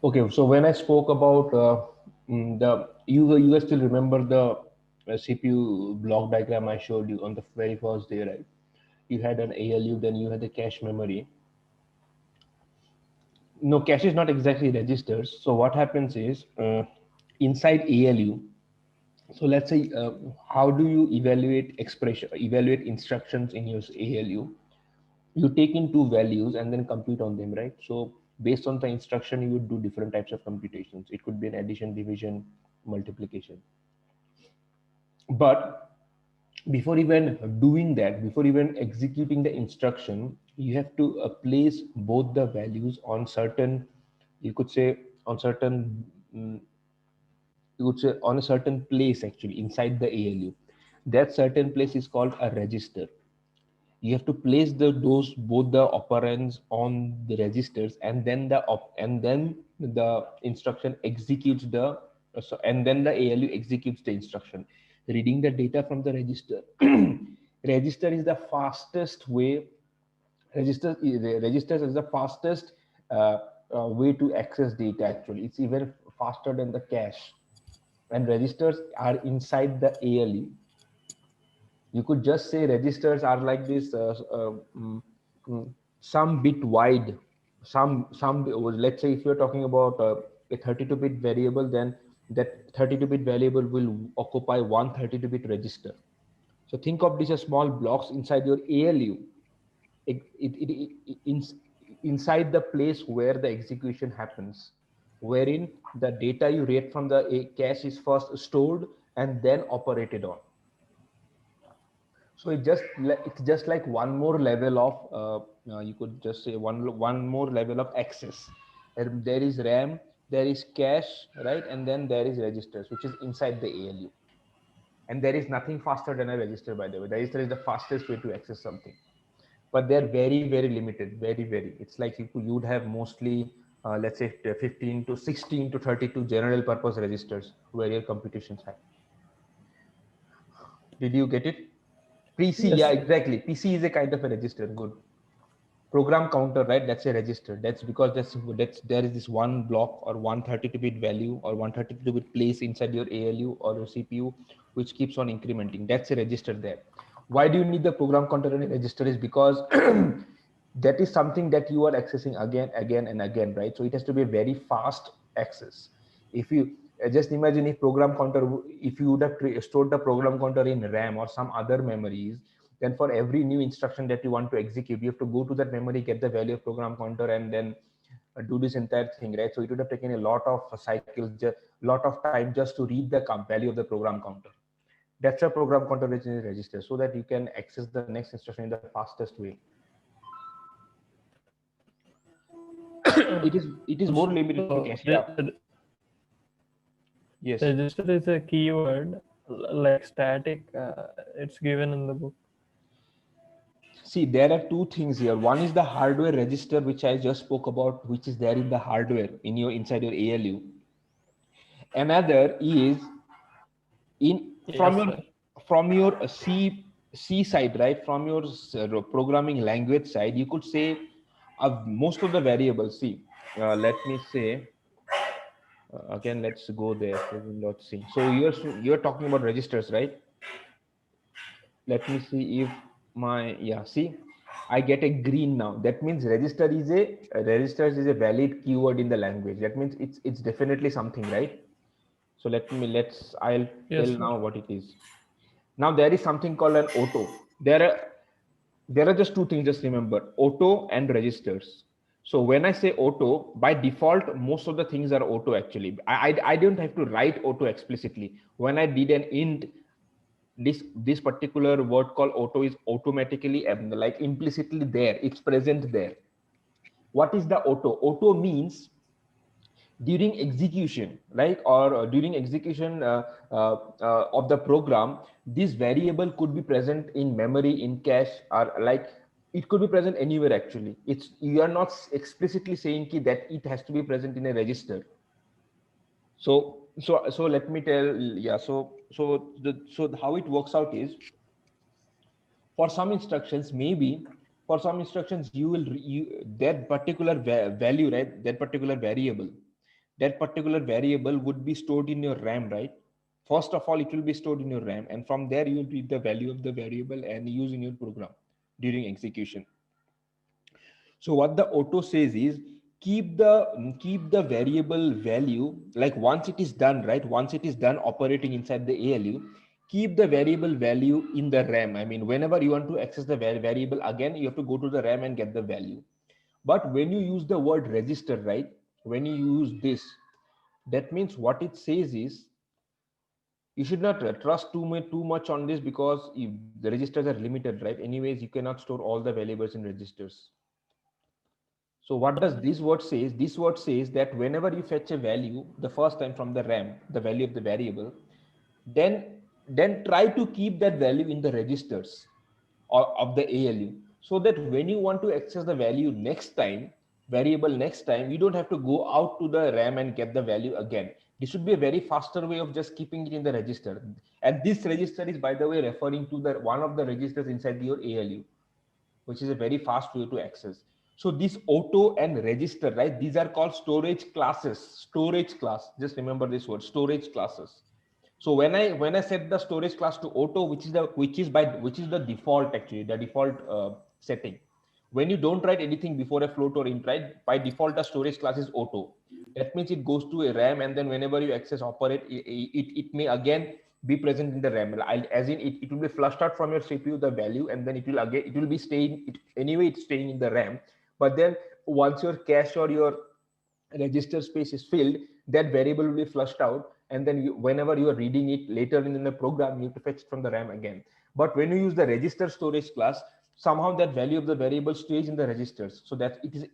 Okay, so when I spoke about you guys still remember the CPU block diagram I showed you on the very first day, right? You had an ALU, then you had the cache memory. No, cache is not exactly registers. So what happens is inside ALU. So let's say, how do you evaluate instructions in your ALU? You take in two values and then compute on them, right? So based on the instruction, you would do different types of computations. It could be an addition, division, multiplication. But before even doing that, before even executing the instruction, you have to place both the values on certain, you could say on certain, you would say on a certain place actually inside the ALU. That certain place is called a register. You have to place those both the operands on the registers, and then the instruction executes and then the ALU executes the instruction, reading the data from the register. Register is the fastest way. Registers is the fastest way to access data. Actually, it's even faster than the cache, and registers are inside the ALU. You could just say registers are like this, mm, some bit wide, some let's say if you're talking about a 32-bit variable, then that 32-bit variable will occupy one 32-bit register. So think of these as small blocks inside your ALU. Inside the place where the execution happens, wherein the data you read from the cache is first stored and then operated on. So it's just like one more level of you could just say one more level of access. There is RAM, there is cache, right, and then there is registers, which is inside the ALU. And there is nothing faster than a register, by the way. The register is the fastest way to access something, but they're very limited, very. It's like you would have mostly let's say 15 to 16 to 32 general purpose registers where your computations happen. Did you get it? PC, yeah, Yes. exactly. PC is a kind of a register. Good. Program counter, right? That's a register. That's because that's there is this one block or one 32-bit value or one 32-bit place inside your ALU or your CPU, which keeps on incrementing. That's a register there. Why do you need the program counter in a register? Is because that is something that you are accessing again and again, right? So it has to be a very fast access. If you just imagine, if program counter, if you would have stored the program counter in RAM or some other memories, then for every new instruction that you want to execute, you have to go to that memory, get the value of program counter, and then do this entire thing, right? So it would have taken a lot of cycles, a lot of time just to read the value of the program counter. That's a program counter which is register, so that you can access the next instruction in the fastest way. It is more limited to cache. Also, Yeah. Yes. register is a keyword like static. It's given in the book. See, there are two things here. One is the hardware register, which I just spoke about, which is there in the hardware in your inside your ALU. Another is in Yes, sir. from your C side, right? From your programming language side, you could say most of the variables. See, let me say again. Let's go there. Let's see. So you're talking about registers, right? Let me see if my, yeah, see, I get a green now. That means registers is a valid keyword in the language. That means it's definitely something, right? So I'll Yes, tell sir. now what it is. Now there is something called an auto. There are just two things, just remember, auto and registers. So when I say auto, by default, most of the things are auto actually. I don't have to write auto explicitly. When I did an int, this particular word called auto is automatically like implicitly there. It's present there. What is the auto? Auto means during execution, right, or during execution of the program, this variable could be present in memory, in cache, or like it could be present anywhere actually. It's you are not explicitly saying that it has to be present in a register. So let me tell, yeah, so how it works out is, for some instructions, maybe for some instructions you will that particular value, right, that particular variable, that particular variable would be stored in your RAM, right? First of all, it will be stored in your RAM, and from there you will read the value of the variable and use in your program during execution. So what the auto says is keep the variable value, like once it is done, right? Once it is done operating inside the ALU, keep the variable value in the RAM. I mean, whenever you want to access the variable again, you have to go to the RAM and get the value. But when you use the word register, right? When you use this, that means what it says is you should not trust too much on this, because if the registers are limited, right? Anyways, you cannot store all the variables in registers. So what does this word says? This word says that whenever you fetch a value the first time from the RAM, the value of the variable, then try to keep that value in the registers of the ALU, so that when you want to access the value next time, variable next time, you don't have to go out to the RAM and get the value again. This should be a very faster way of just keeping it in the register. And this register is, by the way, referring to the one of the registers inside your ALU, which is a very fast way to access. So this auto and register, right? These are called storage classes. Storage class. Just remember this word, storage classes. So when I set the storage class to auto, which is the default, actually the default setting. When you don't write anything before a float or int, right? By default, the storage class is auto. That means it goes to a RAM, and then whenever you access operate, it may again be present in the RAM. As in, it will be flushed out from your CPU the value, and then it will be staying. Anyway, it's staying in the RAM. But then once your cache or your register space is filled, that variable will be flushed out, and then whenever you are reading it later in the program, you have to fetch it from the RAM again. But when you use the register storage class, somehow that value of the variable stays in the registers, so that it is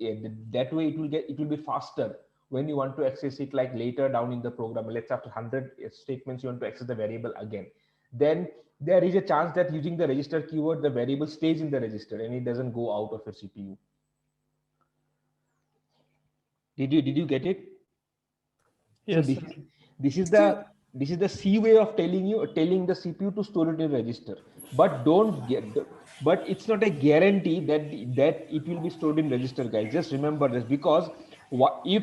that way it will be faster when you want to access it, like later down in the program. Let's say after 100 statements you want to access the variable again, then there is a chance that using the register keyword, the variable stays in the register and it doesn't go out of your CPU. Did you get it? So Yes, sir. this is Excuse, the C way of telling the CPU to store it in register. But don't get, but it's not a guarantee that it will be stored in register, guys. Just remember this, because what if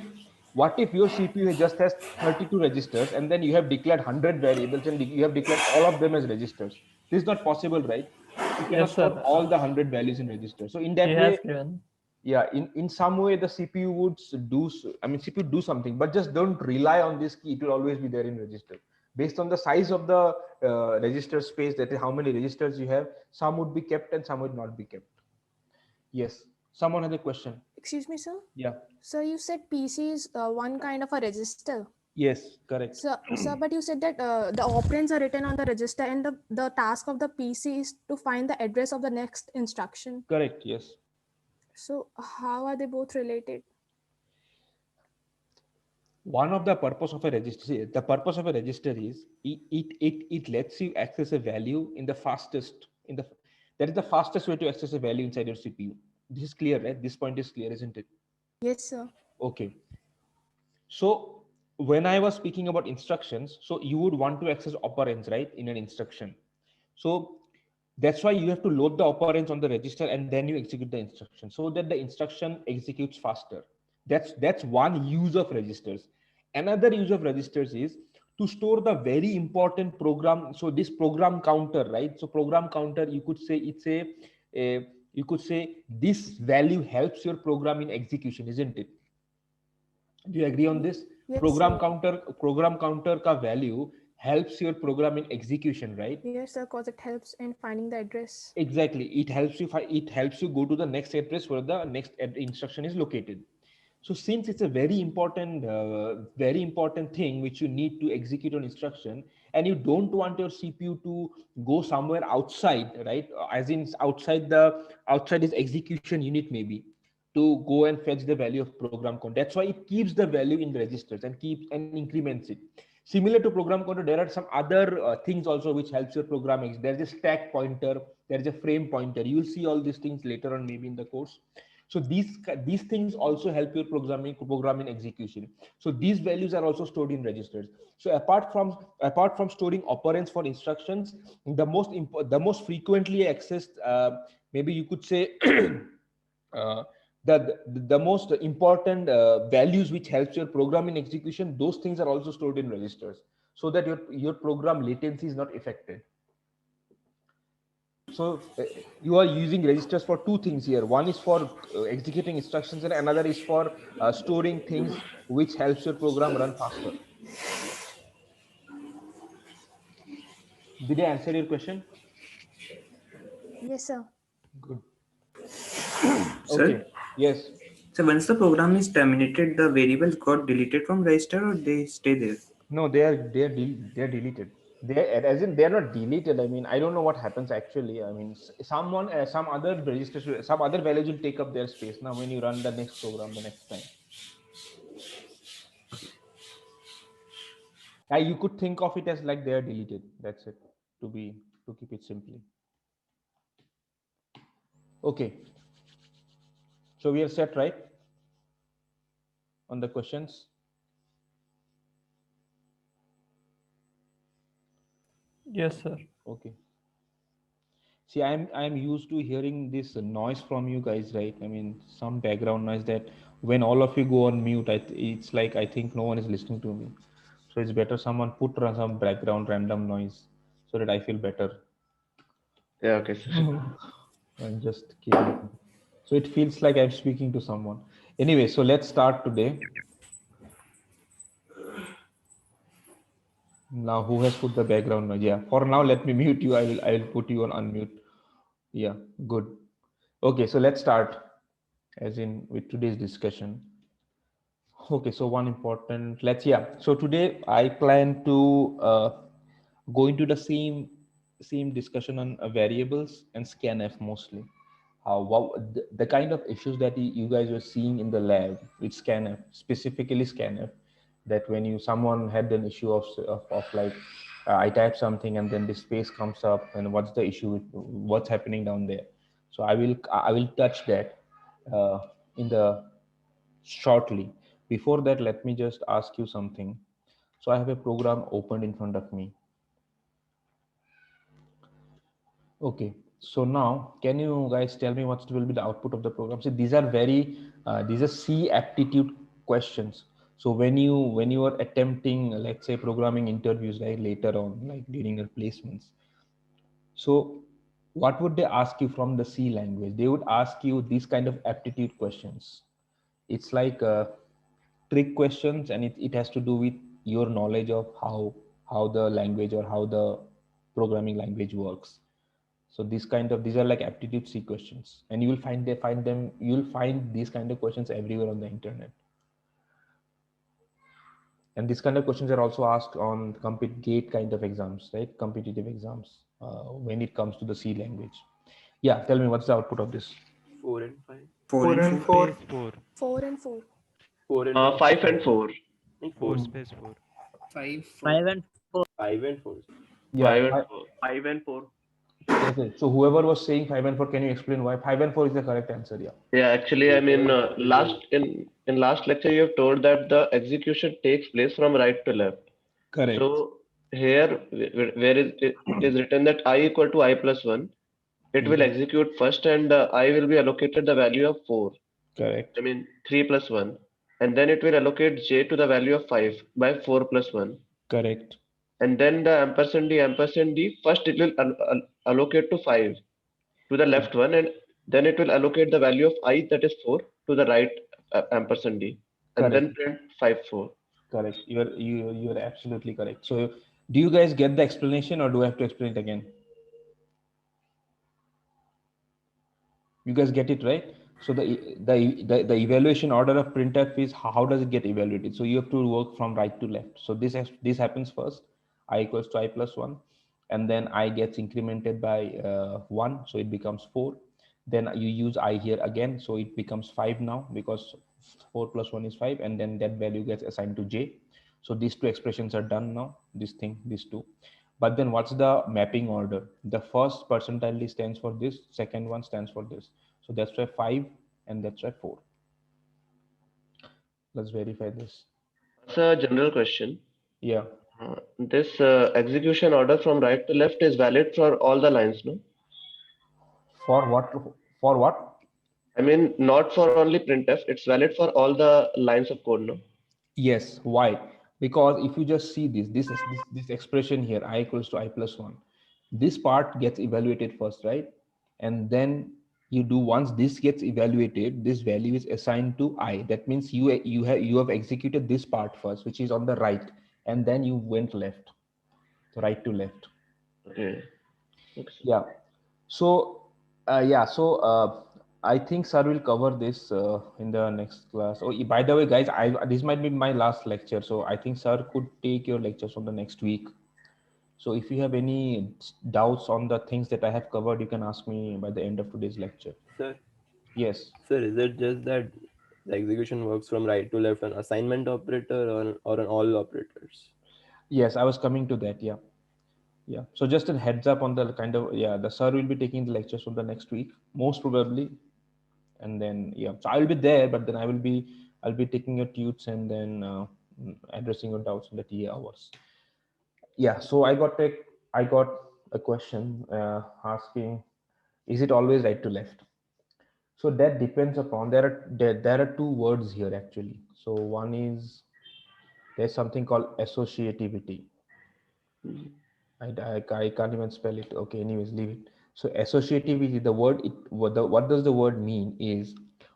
your CPU just has 32 registers, and then you have declared 100 variables and you have declared all of them as registers? This is not possible, right? You cannot Yes, store sir. all the 100 values in register. So in He that has way, given. yeah, in some way the CPU would CPU do something, but just don't rely on this key. It will always be there in register based on the size of the register space, that is how many registers you have. Some would be kept and some would not be kept. Yes, someone has a question. excuse me, sir. Yeah. So you said PC is one kind of a register. Yes, correct. So, but you said that the operands are written on the register, and the task of the PC is to find the address of the next instruction. Correct, yes. So, how are they both related? One of the purpose of a register, the purpose of a register is it lets you access a value in the fastest, that is the fastest way to access a value inside your CPU. This is clear, right? This point is clear, isn't it? Yes, sir. Okay. So when I was speaking about instructions, so you would want to access operands, right, in an instruction. So that's why you have to load the operands on the register and then you execute the instruction, so that the instruction executes faster. That's one use of registers. Another use of registers is to store the very important program. So this program counter, right? So program counter, you could say it's you could say this value helps your program in execution, isn't it? Do you agree on this? Yes, program sir. counter program counter ka value helps your program in execution, right? Yes, sir, because it helps in finding the address. Exactly, it helps you go to the next address where the next instruction is located. So since it's a very important thing which you need to execute on instruction, and you don't want your CPU to go somewhere outside, right? As in outside is execution unit, maybe, to go and fetch the value of program count. That's why it keeps the value in registers and keeps and increments it. Similar to program counter, there are some other things also which helps your programming. There's a stack pointer, there's a frame pointer. You will see all these things later on, maybe in the course. So these things also help your programming execution. So these values are also stored in registers. So apart from storing operands for instructions, the most frequently accessed, maybe you could say, uh, the most important values which helps your program in execution, those things are also stored in registers, so that your program latency is not affected. So you are using registers for two things here. One is for executing instructions, and another is for storing things which helps your program run faster. Did I answer your question? Yes, sir. Good. Sir? Okay. Yes. So once the program is terminated, the variables got deleted from register or they stay there? No, they're deleted. They're, as in, they're not deleted. I mean, I don't know what happens actually. I mean, someone some other registers, some other values will take up their space now when you run the next program the next time. You could think of it as like they are deleted. That's it. To keep it simply. Okay. So we are set, right? On the questions. Yes, sir. Okay. See, I'm used to hearing this noise from you guys, right? I mean, some background noise that when all of you go on mute, it's like I think no one is listening to me. So it's better someone put some background random noise so that I feel better. Yeah, okay, sir. I'm just kidding. So it feels like I'm speaking to someone. Anyway, so let's start today. Now, who has put the background noise? Yeah. For now, let me mute you. I will put you on unmute. Yeah. Good. Okay. So let's start. As in with today's discussion. Okay. So one important. So today I plan to go into the same discussion on variables and scanf mostly. The kind of issues that you guys were seeing in the lab with scanf, specifically scanf, that when someone had an issue of like I type something and then the space comes up and what's the issue with what's happening down there. So I will touch that in the shortly. Before that, let me just ask you something. So I have a program opened in front of me. Okay, so now can you guys tell me what will be the output of the program? So these are C aptitude questions. So when you are attempting, let's say, programming interviews, right, later on, like during your placements, so what would they ask you from the C language? They would ask you these kind of aptitude questions. It's like trick questions, and it has to do with your knowledge of how the language or how the programming language works. So these are like aptitude C questions, and you will find these kind of questions everywhere on the internet. And these kind of questions are also asked on GATE kind of exams, right? Competitive exams when it comes to the C language. Yeah, tell me what's the output of this? 4 and 5. 4 and 4. 4. 4 and 4. 4 and 5 and 4. 4 space 4. 5 and 4. 5 and 4. Yeah, 5 and 4. 5 and 4. okay. So whoever was saying 5 and 4, can you explain why 5 and 4 is the correct answer? Yeah. Yeah, actually, I mean, last lecture you have told that the execution takes place from right to left. Correct. So here, where it is written that I equal to I plus 1, it will execute first, and I will be allocated the value of 4. Correct. I mean 3 plus 1, and then it will allocate j to the value of 5 by 4 plus 1. Correct. And then the ampersand d, first it will allocate to 5 to the left one, and then it will allocate the value of I, that is 4, to the right ampersand d, and then print 5 4. Correct. You're absolutely correct. So do you guys get the explanation, or do I have to explain it again? You guys get it, right? So the evaluation order of printf is how does it get evaluated? So you have to work from right to left. So this happens first. I equals to I plus 1, and then I gets incremented by 1, so it becomes 4. Then you use I here again, so it becomes 5 now, because 4 plus 1 is 5, and then that value gets assigned to j. So these two expressions are done now, these two. But then what's the mapping order? The first percentile stands for this, second one stands for this. So that's why 5 and that's why 4. Let's verify this. It's a general question. Yeah. This execution order from right to left is valid for all the lines, no? For what? I mean, not for only printf, it's valid for all the lines of code, no? Yes. Why? Because if you just see this expression here, I equals to I plus 1, this part gets evaluated first, right? And then you do, once this gets evaluated, this value is assigned to I. That means you have executed this part first, which is on the right, and then you went left, so right to left. Okay. Okay, sir. Yeah. So yeah, so I think sir will cover this in the next class. Oh, by the way, guys, this might be my last lecture, so I think sir could take your lectures from the next week. So if you have any doubts on the things that I have covered, you can ask me by the end of today's lecture. Sir, Yes. sir, is it just that the execution works from right to left, an assignment operator or an all operators? Yes, I was coming to that. Yeah. Yeah. So just a heads up on the kind of, yeah, the sir will be taking the lectures from the next week, most probably. And then, yeah, so I will be there, but then I'll be taking your tunes and then addressing your doubts in the TA hours. Yeah. So I got a question asking, is it always right to left? So that depends upon, there are two words here actually. So one is, there's something called associativity. I can't even spell it. Okay, anyways, leave it. So associativity, the word, what does the word mean is,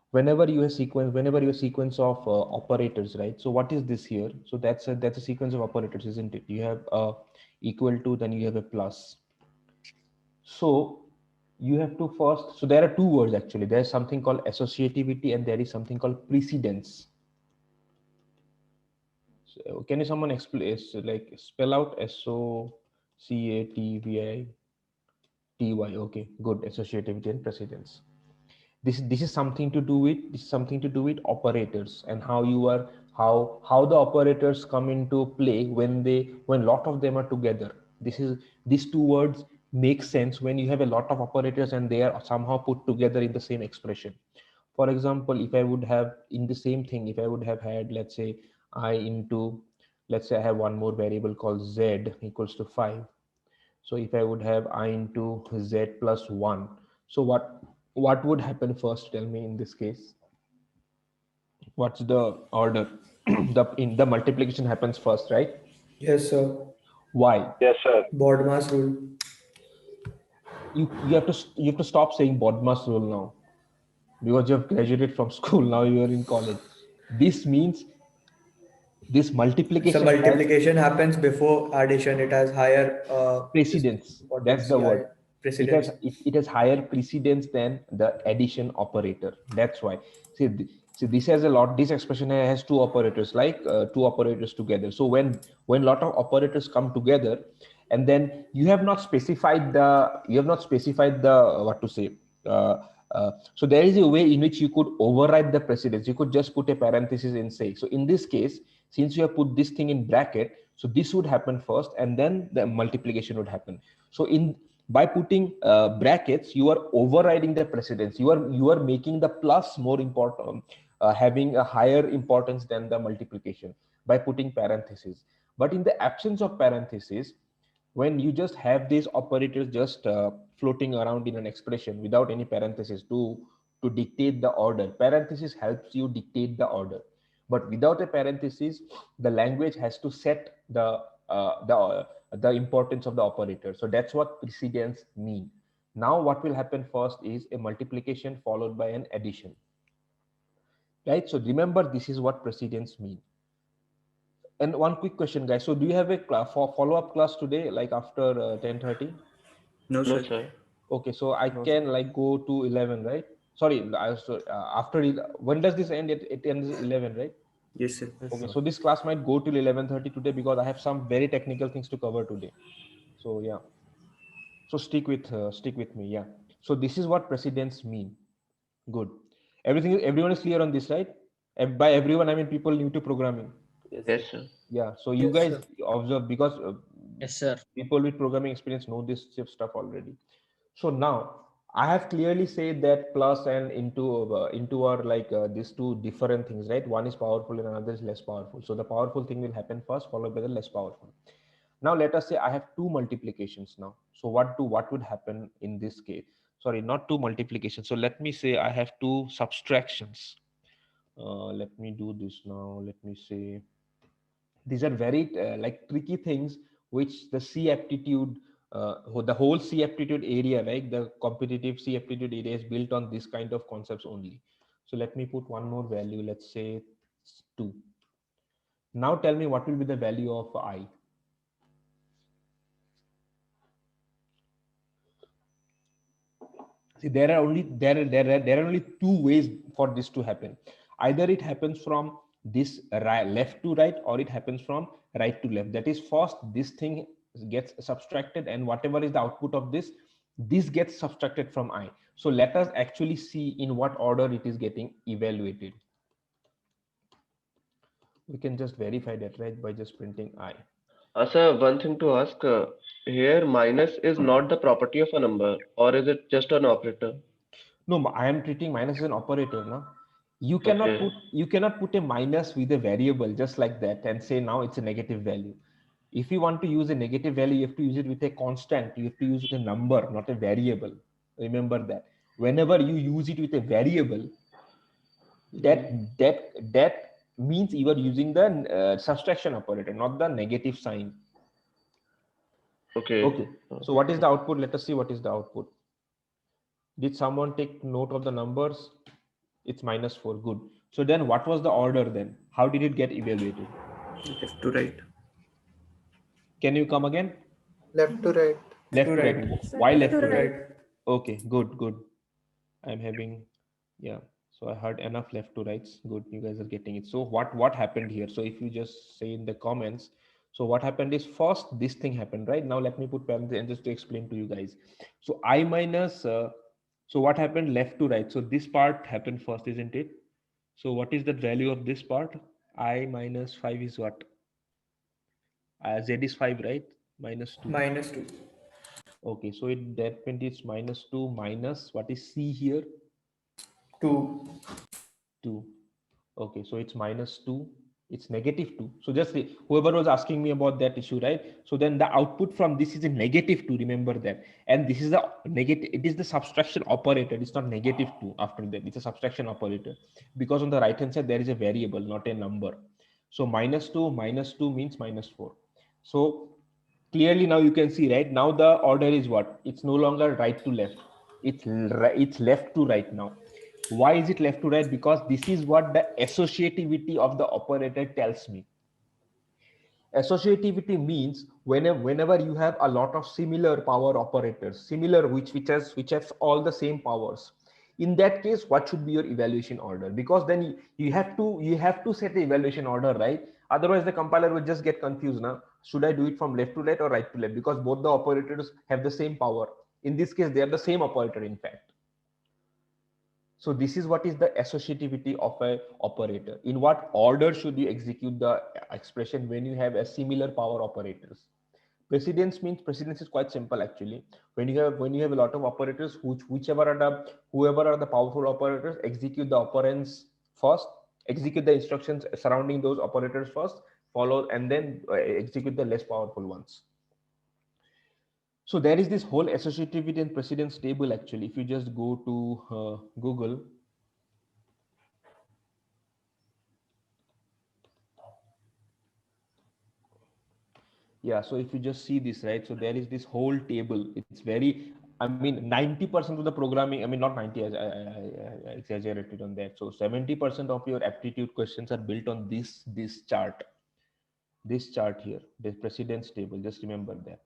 whenever you have sequence of operators, right? So what is this here? So that's a sequence of operators, isn't it? You have a equal to, then you have a plus. So you have to first, so there are two words actually. There's something called associativity and there is something called precedence. So can you someone explain, like spell out associativity? Okay, good. Associativity and precedence. This is something to do with operators and how you are, how the operators come into play when lot of them are together. These two words make sense when you have a lot of operators and they are somehow put together in the same expression. For example, if I would have in the same thing, if I would have had, let's say, I into, let's say I have one more variable called z equals to 5. So if I would have I into z plus 1, so what would happen first? Tell me in this case. What's the order? The multiplication happens first, right? Yes, sir. Why? Bodmas rule. You have to stop saying Bodmas rule now, because you have graduated from school. Now you are in college. This means this So multiplication has multiplication happens before addition. It has higher precedence. That's the word. Precedence. It has higher precedence than the addition operator. That's why. See, this has a lot. This expression has two operators, like two operators together. So when lot of operators come together, and then you have not specified the what to say. So there is a way in which you could override the precedence. You could just put a parenthesis and say. So in this case, since you have put this thing in bracket, so this would happen first, and then the multiplication would happen. So by putting brackets, you are overriding the precedence. You are making the plus more important, having a higher importance than the multiplication by putting parentheses. But in the absence of parentheses, when you just have these operators just floating around in an expression without any parentheses to dictate the order, parenthesis helps you dictate the order. But without a parenthesis, the language has to set the importance of the operator. So that's what precedence mean. Now what will happen first is a multiplication followed by an addition, right? So remember, this is what precedence mean. And one quick question, guys. So do you have a follow-up class today, like after 10:30? No, No, sir. sir. Okay, so I can like go to 11, right? Sorry, after when does this end? It ends 11, right? Yes, sir. Okay, so this class might go till 11:30 today because I have some very technical things to cover today. So yeah, so stick with me. Yeah. So this is what precedence mean. Good. Everyone is clear on this, right? By everyone, I mean people new to programming. Yes, sir. Yeah. So you Yes, guys sir. observe, because Yes, sir. people with programming experience know this stuff already. So now I have clearly said that plus and into are like these two different things, right? One is powerful and another is less powerful. So the powerful thing will happen first, followed by the less powerful. Now let us say I have two multiplications now. So what would happen in this case? sorry, not two multiplication. So let me say I have two subtractions. Let me do this now. Let me say these are very like tricky things which the C aptitude, the whole C aptitude area, right? The competitive C aptitude area is built on this kind of concepts only. So let me put one more value. Let's say 2. Now tell me what will be the value of I. See, there are only two ways for this to happen. Either it happens from this left to right, or it happens from right to left. That is, first this thing gets subtracted, and whatever is the output of this gets subtracted from I. So let us actually see in what order it is getting evaluated. We can just verify that, right, by just printing I. Sir, one thing to ask, here minus is not the property of a number, or is it just an operator? No, I am treating minus as an operator now. You cannot put a minus with a variable just like that and say now it's a negative value. If you want to use a negative value, you have to use it with a constant. You have to use it a number, not a variable. Remember that. Whenever you use it with a variable, that means you are using the subtraction operator, not the negative sign. Okay. So what is the output? Let us see what is the output. Did someone take note of the numbers? It's -4. Good. So then what was the order then? How did it get evaluated? Left to right. Can you come again? Left to right. Left to right. Why left to right? Right. Okay, good, good. I'm having, yeah. So I heard enough left to rights. Good, you guys are getting it. So what happened here? So if you just say in the comments, so what happened is first this thing happened, right? Now let me put parentheses and just to explain to you guys. So I minus, so what happened left to right? So this part happened first, isn't it? So what is the value of this part? I minus 5 is what? Z is 5, right? -2. -2. Okay, so that means it's -2 minus what is C here? 2. 2. Okay, so it's -2. It's -2. So just see, whoever was asking me about that issue, right? So then the output from this is a -2. Remember that. And this is the negative. It is the subtraction operator. It's not -2 after that. It's a subtraction operator because on the right hand side there is a variable, not a number. So -2 means -4. So clearly now you can see, right? Now the order is what? It's no longer right to left. It's left to right now. Why is it left to right? Because this is what the associativity of the operator tells me. Associativity means whenever you have a lot of similar power operators, similar which have all the same powers, in that case what should be your evaluation order? Because then you have to set the evaluation order, right? Otherwise the compiler will just get confused now. Should I do it from left to right or right to left? Because both the operators have the same power. In this case they are the same operator in fact. So this is what is the associativity of an operator. In what order should you execute the expression when you have a similar power operators? Precedence means precedence is quite simple actually. When you have a lot of operators, whoever are the powerful operators, execute the operands first, execute the instructions surrounding those operators first, follow and then execute the less powerful ones. So there is this whole associativity and precedence table actually. If you just go to Google, yeah, so if you just see this, right, so there is this whole table. It's very, I mean 90% of the programming, I mean not 90, I exaggerated on that. So 70% of your aptitude questions are built on this chart here, the precedence table. Just remember that,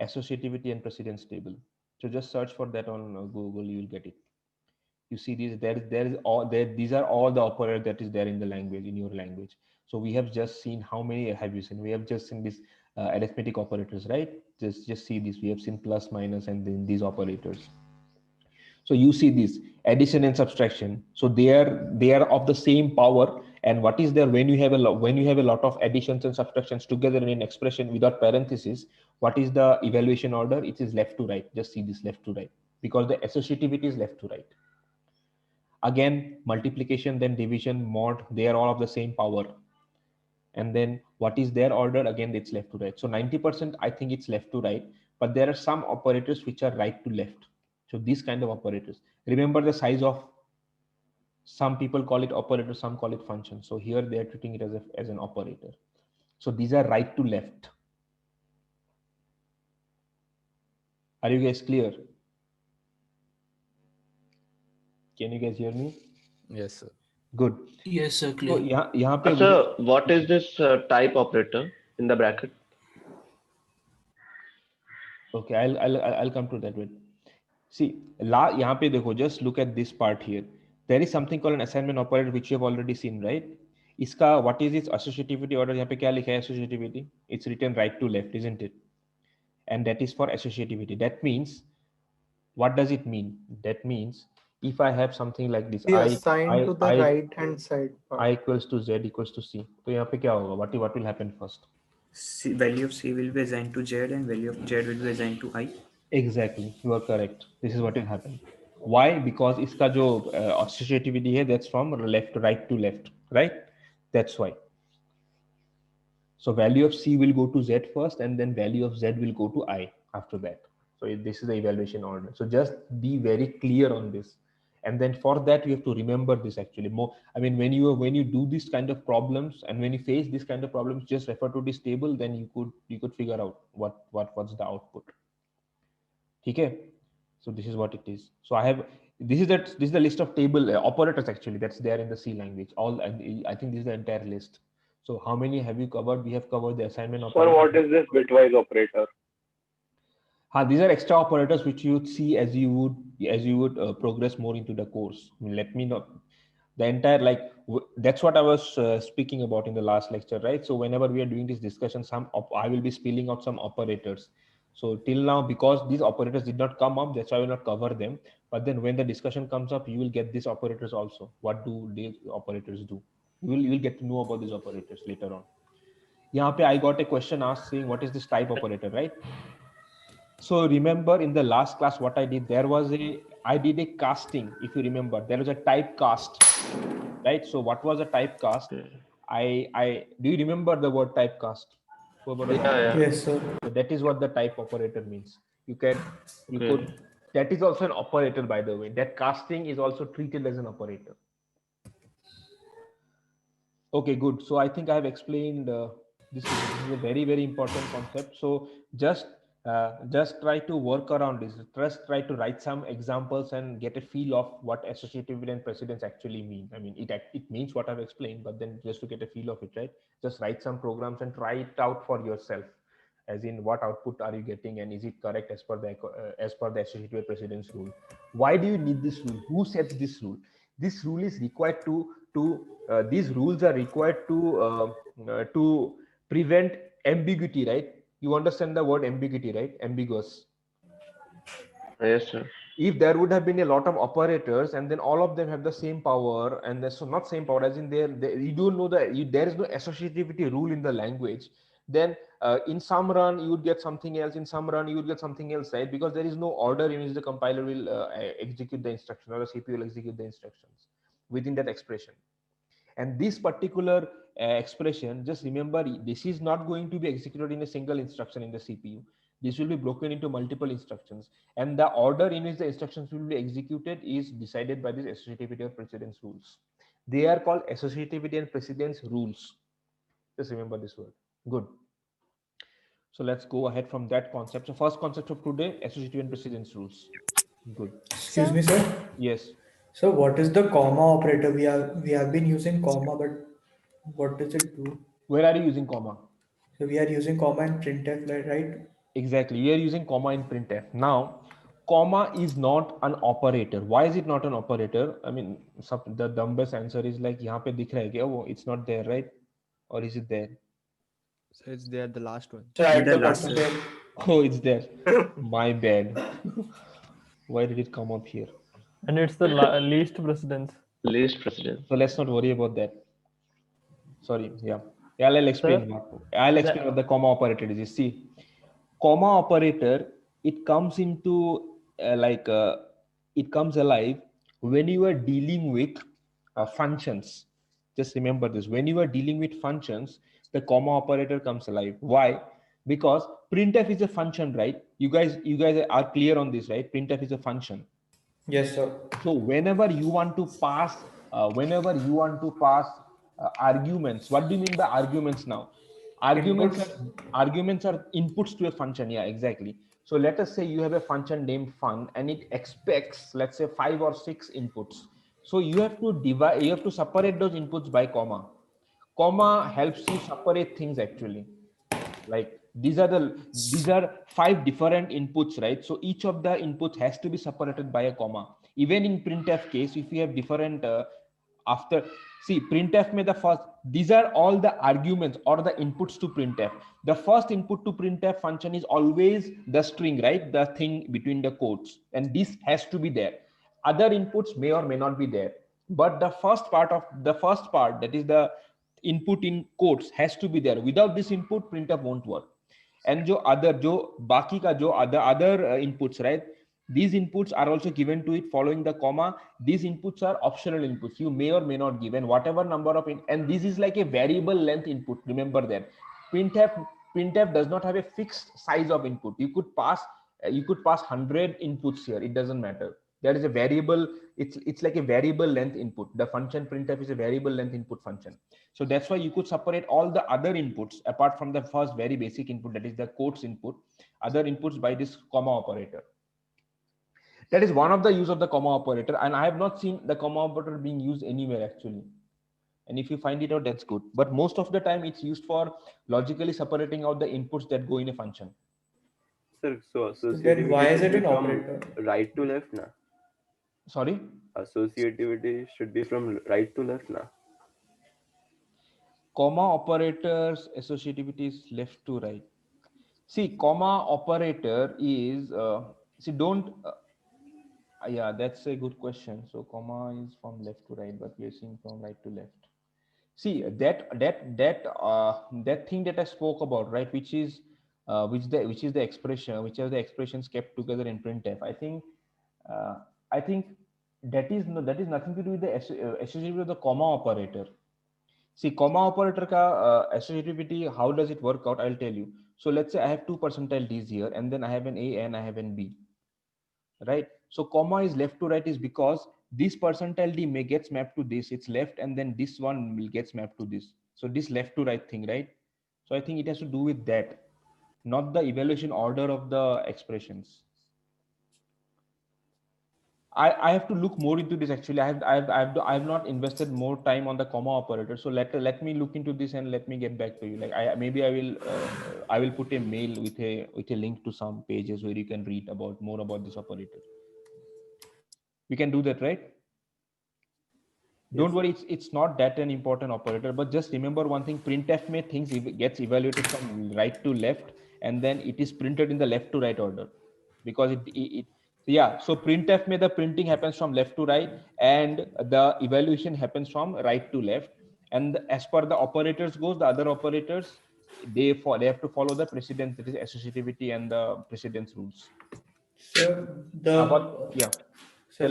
associativity and precedence table. So just search for that on Google, you will get it. You see these, these are all the operators that is there in the language, in your language. So we have just seen, how many have you seen? We have just seen this arithmetic operators, right? Just see this. We have seen plus, minus, and then these operators. So you see this addition and subtraction. So they are of the same power. And what is there when you have a lot of additions and subtractions together in an expression without parentheses? What is the evaluation order? It is left to right. Just see this, left to right, because the associativity is left to right. Again, multiplication, then division, mod, they are all of the same power. And then what is their order? Again, it's left to right. So 90% I think it's left to right, but there are some operators which are right to left. So these kind of operators. Remember the size of, some people call it operator, some call it function. So here they are treating it as an operator. So these are right to left. Are you guys clear? Can you guys hear me? Yes, sir. Good. Yes, sir. So Clear. यहाँ पे Sir, what is this type operator in the bracket? Okay, I'll come to that bit. See, यहाँ पे देखो, just look at this part here. There is something called an assignment operator which you have already seen, right? इसका what is its associativity order? यहाँ पे क्या लिखा है associativity? It's written right to left, isn't it? And that is for associativity. That means, what does it mean? That means if I have something like this, Be assigned to the right hand side part. I equals to z equals to c. तो यहाँ पे क्या होगा? What will happen first? Value of C will be assigned to Z and value of Z will be assigned to I. Exactly, you are correct. This is what will happen. Why? Because इसका जो associativity है, that's from right to left, right? That's why. So value of C will go to Z first, and then value of Z will go to I after that. So this is the evaluation order. So just be very clear on this. And then for that, you have to remember this actually more. I mean, when you do this kind of problems, and when you face this kind of problems, just refer to this table, then you could figure out what's the output. Okay. So this is what it is. So this is the list of table operators actually that's there in the C language. I think this is the entire list. So how many have you covered? We have covered the assignment operator. Sir, what is this bitwise operator? These are extra operators which you would see as you would progress more into the course. I mean, let me know the entire that's what I was speaking about in the last lecture, right? So whenever we are doing this discussion, I will be spelling out some operators. So till now, because these operators did not come up, that's why I will not cover them. But then when the discussion comes up, you will get these operators also. What do these operators do? You will get to know about these operators later on. यहाँ पे I got a question asked saying what is this type operator, right? So remember in the last class what I did, I did a casting. If you remember, there was a typecast, right? So what was a typecast? Do you remember the word typecast? Yeah. Yes, sir. So that is what the type operator means. That is also an operator, by the way. That casting is also treated as an operator. Okay, good. So I think I have explained this is a very, very important concept. So just try to work around this. Just try to write some examples and get a feel of what associativity and precedence actually mean. I mean, it means what I've explained, but then just to get a feel of it, right? Just write some programs and try it out for yourself. As in, what output are you getting, and is it correct as per the associative precedence rule? Why do you need this rule? Who sets this rule? This rule is required these rules are required to prevent ambiguity, right? You understand the word ambiguity, right? Ambiguous. Yes, sir. If there would have been a lot of operators and then all of them have the same power, and so not same power as in you don't know there is no associativity rule in the language, then in some run you would get something else, in some run you would get something else, right? Because there is no order in which the compiler will execute the instruction, or the CPU will execute the instructions within that expression. And this particular expression, just remember, this is not going to be executed in a single instruction in the CPU. This will be broken into multiple instructions, and the order in which the instructions will be executed is decided by these associativity or precedence rules. They are called associativity and precedence rules. Just remember this word. Good. So let's go ahead from that concept. So first concept of today, associativity and precedence rules. Good. Excuse me, sir. Yes. So what is the comma operator? We have been using comma, but what does it do? Where are you using comma? So we are using comma in printf, right? Exactly. We are using comma in printf. Now, comma is not an operator. Why is it not an operator? I mean, the dumbest answer is like, यहाँ पे दिख रहा है क्या? Oh, it's not there, right? Or is it there? So it's there, the last one. So at the bottom there. Oh, it's there. My bad. Why did it come up here? And it's the least precedence. Least precedence. So let's not worry about that. Sorry. Yeah. I'll explain. What the comma operator is. You see, comma operator, it comes into it comes alive when you are dealing with functions. Just remember this. When you are dealing with functions, the comma operator comes alive. Why? because printf is a function, right? You guys are clear on this, right? Printf is a function. Yes, sir. So whenever you want to pass arguments, what do you mean by arguments now? Arguments are inputs to a function. Yeah, exactly. So let us say you have a function named fun and it expects, let's say, 5 or 6 inputs. So you have to separate those inputs by comma. Comma helps you separate things actually. Like these are 5 different inputs, right? So each of the inputs has to be separated by a comma. Even in printf case, if you have different after, see, printf may the first, these are all the arguments or the inputs to printf. The first input to printf function is always the string, right? The thing between the quotes, and this has to be there. Other inputs may or may not be there, but the first part, that is the input in quotes, has to be there. Without this input, printf won't work. And jo baki ka other inputs, right? These inputs are also given to it following the comma. These inputs are optional inputs. You may or may not give, and whatever number of and this is like a variable length input. Remember that printf does not have a fixed size of input. You could pass 100 inputs here. It doesn't matter. There is a variable. It's like a variable length input. The function printf is a variable length input function. So that's why you could separate all the other inputs apart from the first very basic input, that is the quotes input, other inputs by this comma operator. That is one of the use of the comma operator, and I have not seen the comma operator being used anywhere actually. And if you find it out, that's good. But most of the time it's used for logically separating out the inputs that go in a function. Sir, so then why is it an from operator? right to left, na? Sorry? Associativity should be from right to left, na? Comma operators, associativity is left to right. See, comma operator is, yeah, that's a good question. So comma is from left to right, but we are seeing from right to left. See, that thing that I spoke about, right, which is the expression, which are the expressions kept together in printf. I think that is nothing to do with the associativity with the comma operator. See, comma operator ka associativity, how does it work out? I'll tell you. So let's say I have 2 percentile Ds here, and then I have an A and I have an B, right? So comma is left to right is because this percentile D may gets mapped to this, it's left, and then this one will gets mapped to this. So this left to right thing, right? So I think it has to do with that, not the evaluation order of the expressions. I have to look more into this actually. I have not invested more time on the comma operator. So let me look into this and let me get back to you. Like I will put a mail with a link to some pages where you can read more about this operator. We can do that, right? Yes. Don't worry, it's not that an important operator, but just remember one thing: printf may things gets evaluated from right to left, and then it is printed in the left to right order, because so printf may the printing happens from left to right, and the evaluation happens from right to left. And as per the operators goes, the other operators they have to follow the precedence, that is associativity and the precedence rules. So yeah. So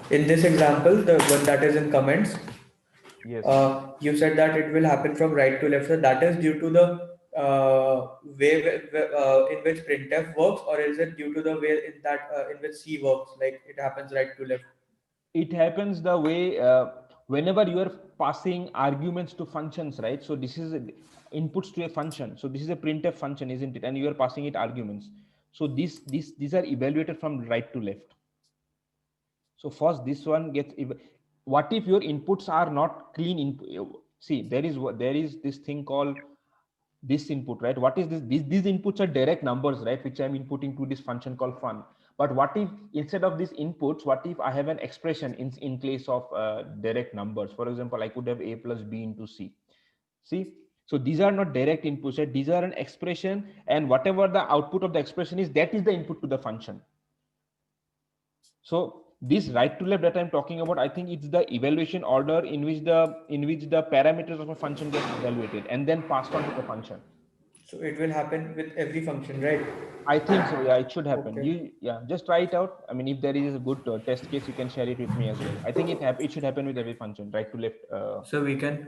in this example, the one that is in comments, yes, you said that it will happen from right to left. So that is due to the way in which printf works, or is it due to the way in which C works? Like it happens right to left. It happens the way whenever you are passing arguments to functions, right? So this is inputs to a function. So this is a printf function, isn't it? And you are passing it arguments. So these are evaluated from right to left. So first this one gets, what if your inputs are not clean? See, there is this thing called this input, right? What is this? These inputs are direct numbers, right? Which I'm inputting to this function called fun. But what if instead of these inputs, what if I have an expression in place of direct numbers? For example, I could have A plus B into C. See, so these are not direct inputs, right? These are an expression, and whatever the output of the expression is, that is the input to the function. So this right to left that I'm talking about, I think it's the evaluation order in which the parameters of a function get evaluated and then passed on to the function. So it will happen with every function, right? I think so. Yeah, it should happen. Okay. Just try it out. I mean, if there is a good test case, you can share it with me as well. I think it should happen with every function, right to left. So we can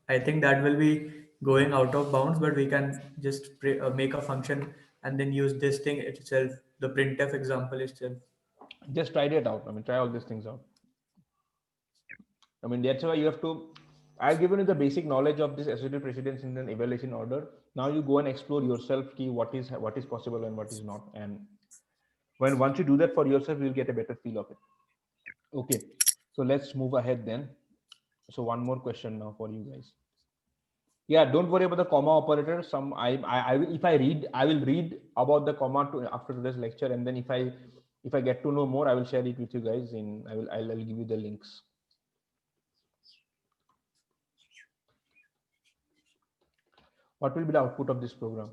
I think that will be going out of bounds, but we can just make a function and then use this thing itself, the printf example itself. Just try it out. I mean, try all these things out. I mean, that's why you have to. I've given you the basic knowledge of this associative precedence in an evaluation order. Now you go and explore yourself what is possible and what is not. And once you do that for yourself, you'll get a better feel of it. Okay, so let's move ahead then. So one more question now for you guys. Yeah, don't worry about the comma operator. I will, if I read, I will read about the comma after today's lecture, and then if I get to know more, I will share it with you guys. I'll give you the links. What will be the output of this program?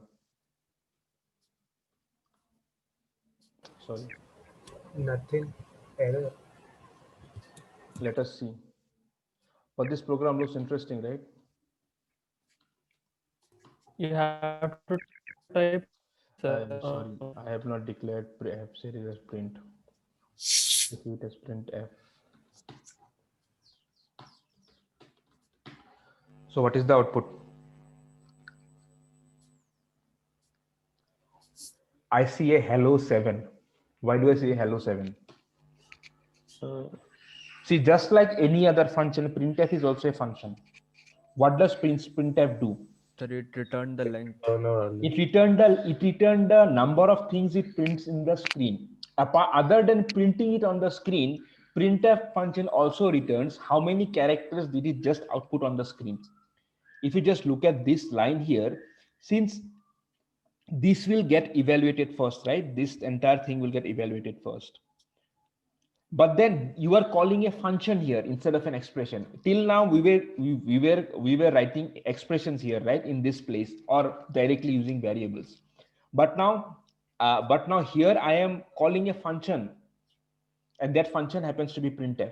Sorry. Nothing. Error. Let us see. But this program looks interesting, right? You have to type. I'm sorry, I have not declared. I have said it as print. If it as printf. So what is the output? I see a hello 7. Why do I see a hello 7? See, just like any other function, printf is also a function. What does printf do? So it returned the length. It returned the number of things it prints in the screen. Other than printing it on the screen, printf function also returns how many characters did it just output on the screen. If you just look at this line here, since this will get evaluated first, right? This entire thing will get evaluated first. But then you are calling a function here instead of an expression. Till now we were writing expressions here, right, in this place, or directly using variables. But now here I am calling a function, and that function happens to be printf.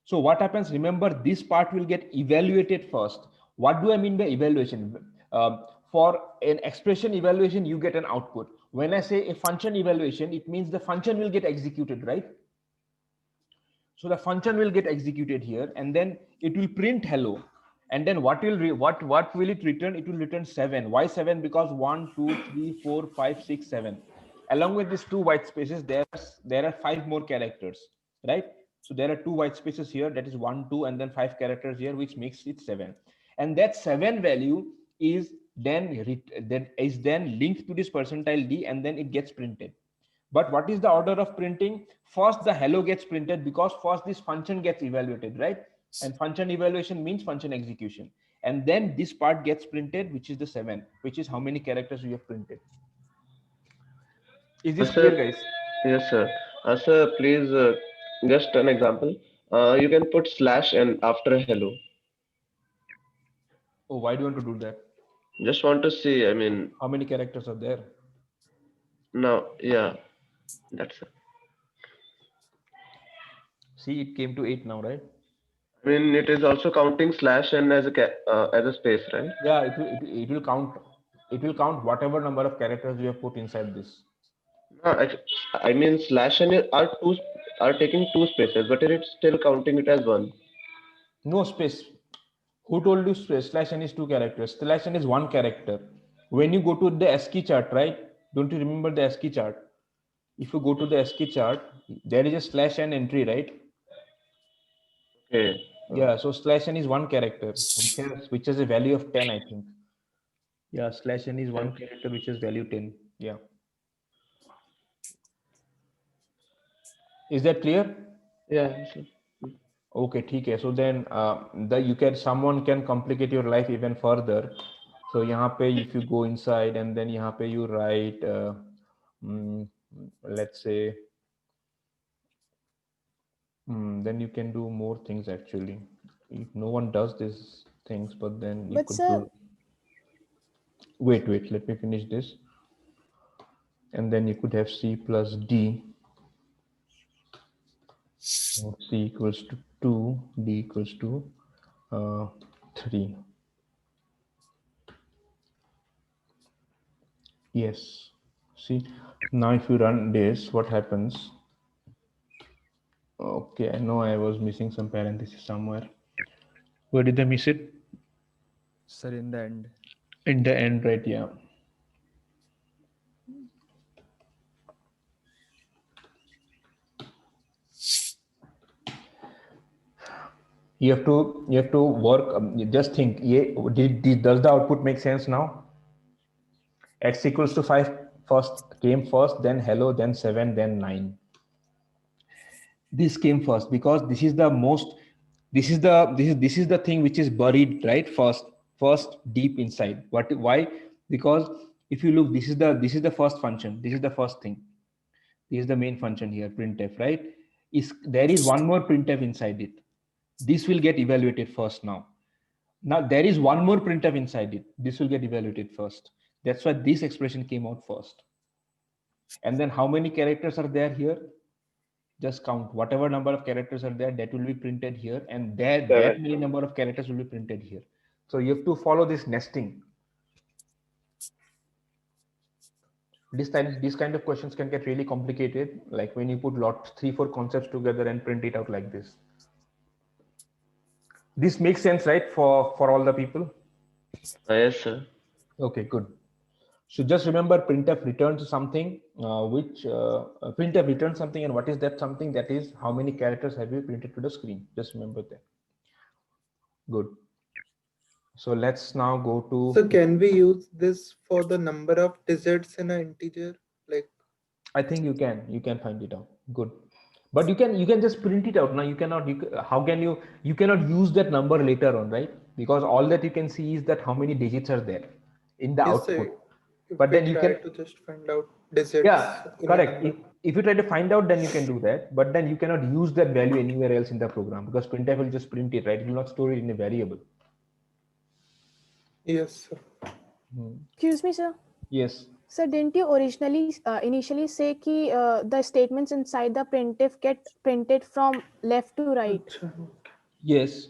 So what happens? Remember, this part will get evaluated first. What do I mean by evaluation? For an expression evaluation, you get an output. When I say a function evaluation, it means the function will get executed, right? So the function will get executed here, and then it will print hello. And then what will it return? It will return 7. Why 7? Because 1, 2, 3, 4, 5, 6, 7. Along with these 2 white spaces, there are 5 more characters, right? So there are 2 white spaces here. That is 1, 2, and then 5 characters here, which makes it 7. And that 7 value is then linked to this percentile D, and then it gets printed. But what is the order of printing? First, the hello gets printed, because first this function gets evaluated, right? And function evaluation means function execution. And then this part gets printed, which is the 7, which is how many characters we have printed. Is this clear, guys? Yes, sir. Sir, please, just an example. You can put slash and after hello. Oh, why do you want to do that? Just want to see, I mean. How many characters are there? No, yeah, that's it. See, it came to 8 now, right? I mean, it is also counting slash and as a space, right? Yeah, it will count. It will count whatever number of characters you have put inside this. No, I mean slash and are taking 2 spaces, but it's still counting it as 1. No space. Who told you space? Slash n is 2 characters. Slash n is 1 character. When you go to the ASCII chart, right? Don't you remember the ASCII chart? If you go to the ASCII chart, there is a slash n entry, right? Okay. Yeah, so slash n is 1 character, which has a value of 10, I think. Yeah, slash n is 1 character, which has value 10. Yeah. Is that clear? Yeah. Okay, okay. So then someone can complicate your life even further. So यहाँ पे if you go inside and then यहाँ पे you write let's say then you can do more things actually. If no one does these things, but then you could do. Wait, let me finish this. And then you could have C plus D. C equals to 2, D equals to 3. Yes. See, now if you run this, what happens? Okay, I know I was missing some parentheses somewhere. Where did I miss it? Sir, in the end. In the end, right? Yeah. You have to work. You just think. Does the output make sense now? X equals to 5 first came first, then hello, then 7, then 9. This came first because this is the most. This is the thing which is buried right first deep inside. Why? Because if you look, this is the first function. This is the first thing. This is the main function here, printf, right? There is one more printf inside it. This will get evaluated first now. Now there is one more printf inside it. This will get evaluated first. That's why this expression came out first. And then how many characters are there here? Just count whatever number of characters are there, that will be printed here, and that many number of characters will be printed here. So you have to follow this nesting. This kind of questions can get really complicated, like when you put 3-4 concepts together and print it out like this. This makes sense, right, for all the people? Yes, sir. Okay, good. So just remember, printf returns something, printf returns something, and what is that something? That is how many characters have you printed to the screen. Just remember that. Good. So let's now go to. So can we use this for the number of digits in an integer? Like, I think you can find it out. Good. But you can just print it out now. You cannot. You cannot use that number later on, right? Because all that you can see is that how many digits are there in the output. But then you can to just find out digits. Yeah, correct. If you try to find out, then you can do that. But then you cannot use that value anywhere else in the program, because printf will just print it, right? It will not store it in a variable. Yes, sir. Excuse me, sir. Yes. So didn't you initially say ki the statements inside the printf get printed from left to right? Yes.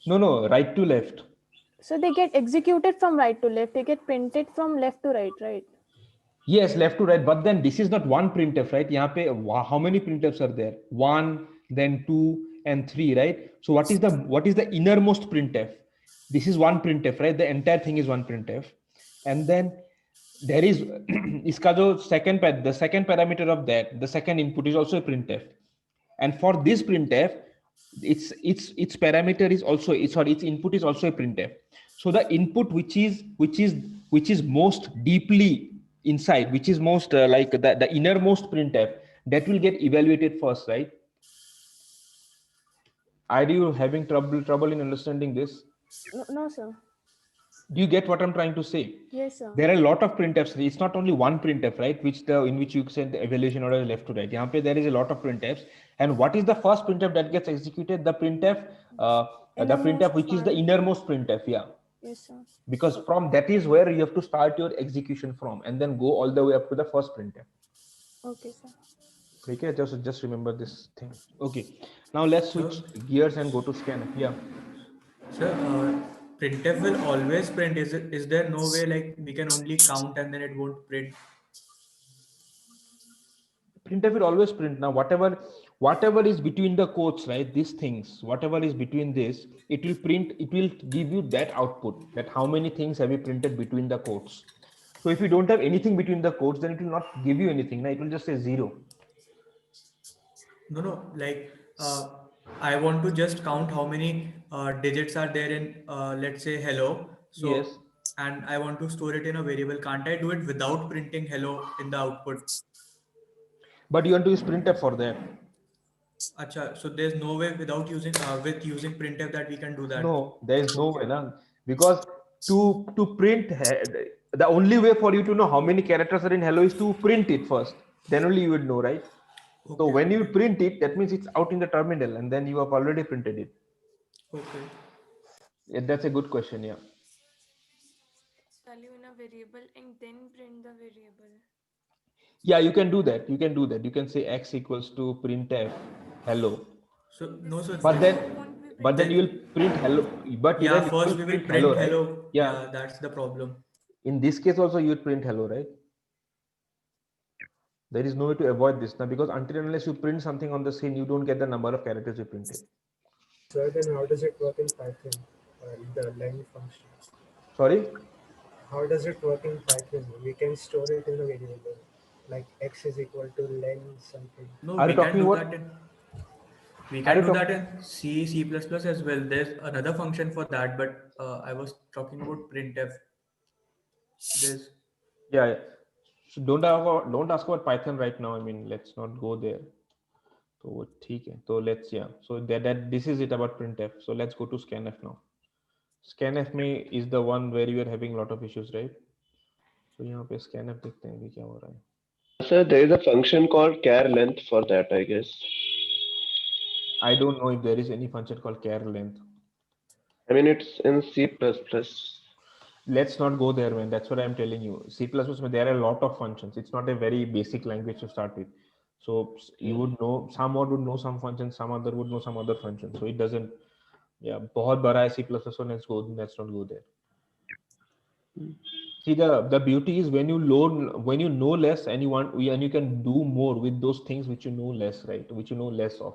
No, right to left. So they get executed from right to left. They get printed from left to right, right? Yes, left to right. But then this is not one printf, right? Yahan pe, how many printfs are there? 1, then 2, and 3, right? So what is the innermost printf? This is one printf, right? The entire thing is one printf, and then there is iska jo the second parameter of that, the second input is also a printf, and for this printf, its parameter is also its input is also a printf. So the input which is most deeply inside, which is most like the innermost printf, that will get evaluated first, right? Are you having trouble in understanding this? No, sir. Do you get what I'm trying to say? Yes, sir. There are a lot of printfs. It's not only one printf, right? In which you send the evaluation order left to right. Yahan pe there is a lot of printfs. And what is the first printf that gets executed? The printf, which is the innermost printf. Yeah. Yes, sir. Because from that is where you have to start your execution from, and then go all the way up to the first printf. Okay, sir. Okay, just remember this thing. Okay. Now let's switch gears and go to scanf. Yeah. So printf will always print. Is there no way like we can only count and then it won't print? Printf will always print. Now whatever is between the quotes, right? These things, whatever is between this, it will print. It will give you that output, that how many things have you printed between the quotes. So if you don't have anything between the quotes, then it will not give you anything. Now it will just say 0. No, like I want to just count how many digits are there in let's say hello. So yes. And I want to store it in a variable. Can't I do it without printing hello in the output? But you want to use printf for that. Acha, so there's no way without using using printf that we can do that. No, there is no way, na? Because to print, the only way for you to know how many characters are in hello is to print it first. Then only you would know, right? Okay. So when you print it, that means it's out in the terminal, and then you have already printed it. Okay. Yeah, that's a good question. Yeah. Value in a variable and then print the variable. Yeah, you can do that. You can say x equals to printf hello. So no, so but then you will print hello. But yeah, first we will print hello. Right? Yeah, that's the problem. In this case also you will print hello, right? There is no way to avoid this now, because until and unless you print something on the screen, you don't get the number of characters you printed. So then how does it work in Python? the len function. Sorry. How does it work in Python? We can store it in a variable, like x is equal to len something. No, Are we you can talking do about? that in we Are can you do that talking? in C, C++ as well. There's another function for that, but I was talking about printf. There's Yeah, yeah. So don't ask about Python right now. I mean, let's not go there. So ठीक है. So let's yeah. So that this is it about printf. So let's go to scanf now. Scanf में is the one where you are having a lot of issues, right? So यहाँ पे scanf देखते हैं कि क्या हो रहा है. Sir, there is a function called char length for that, I guess. I don't know if there is any function called char length. I mean, it's in C++. Let's not go there, man. That's what I'm telling you. C++, there are a lot of functions. It's not a very basic language to start with. So you would know, someone would know some functions, some other would know some other functions. So it doesn't, yeah, बहुत बड़ा है C++, so let's not go there. See, the beauty is when you know less and you can do more with those things which you know less, right? Which you know less of.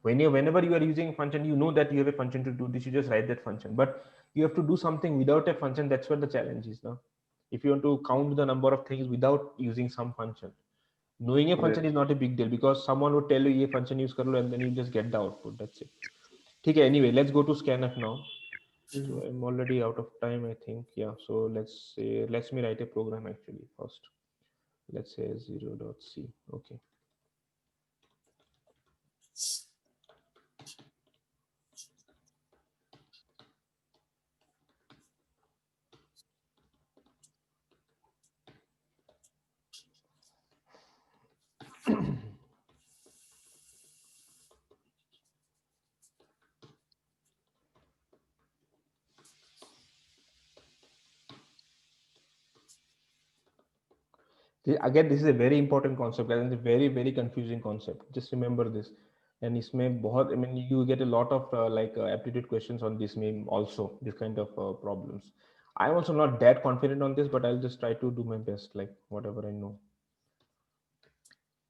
Whenever you are using a function, you know that you have a function to do this, you just write that function. But you have to do something without a function. That's where the challenge is now. If you want to count the number of things without using some function, knowing a function is not a big deal because someone would tell you a function use kar lo and then you just get the output. That's it. Okay, anyway, let's go to scanf now. So I'm already out of time, I think. Yeah, so let's me write a program actually first. Let's say 0.c. Okay. Again, this is a very important concept and a very, very confusing concept. Just remember this. And इसमें बहुत, I mean, you get a lot of aptitude questions on this meme also, this kind of problems. I'm also not that confident on this, but I'll just try to do my best, like whatever I know.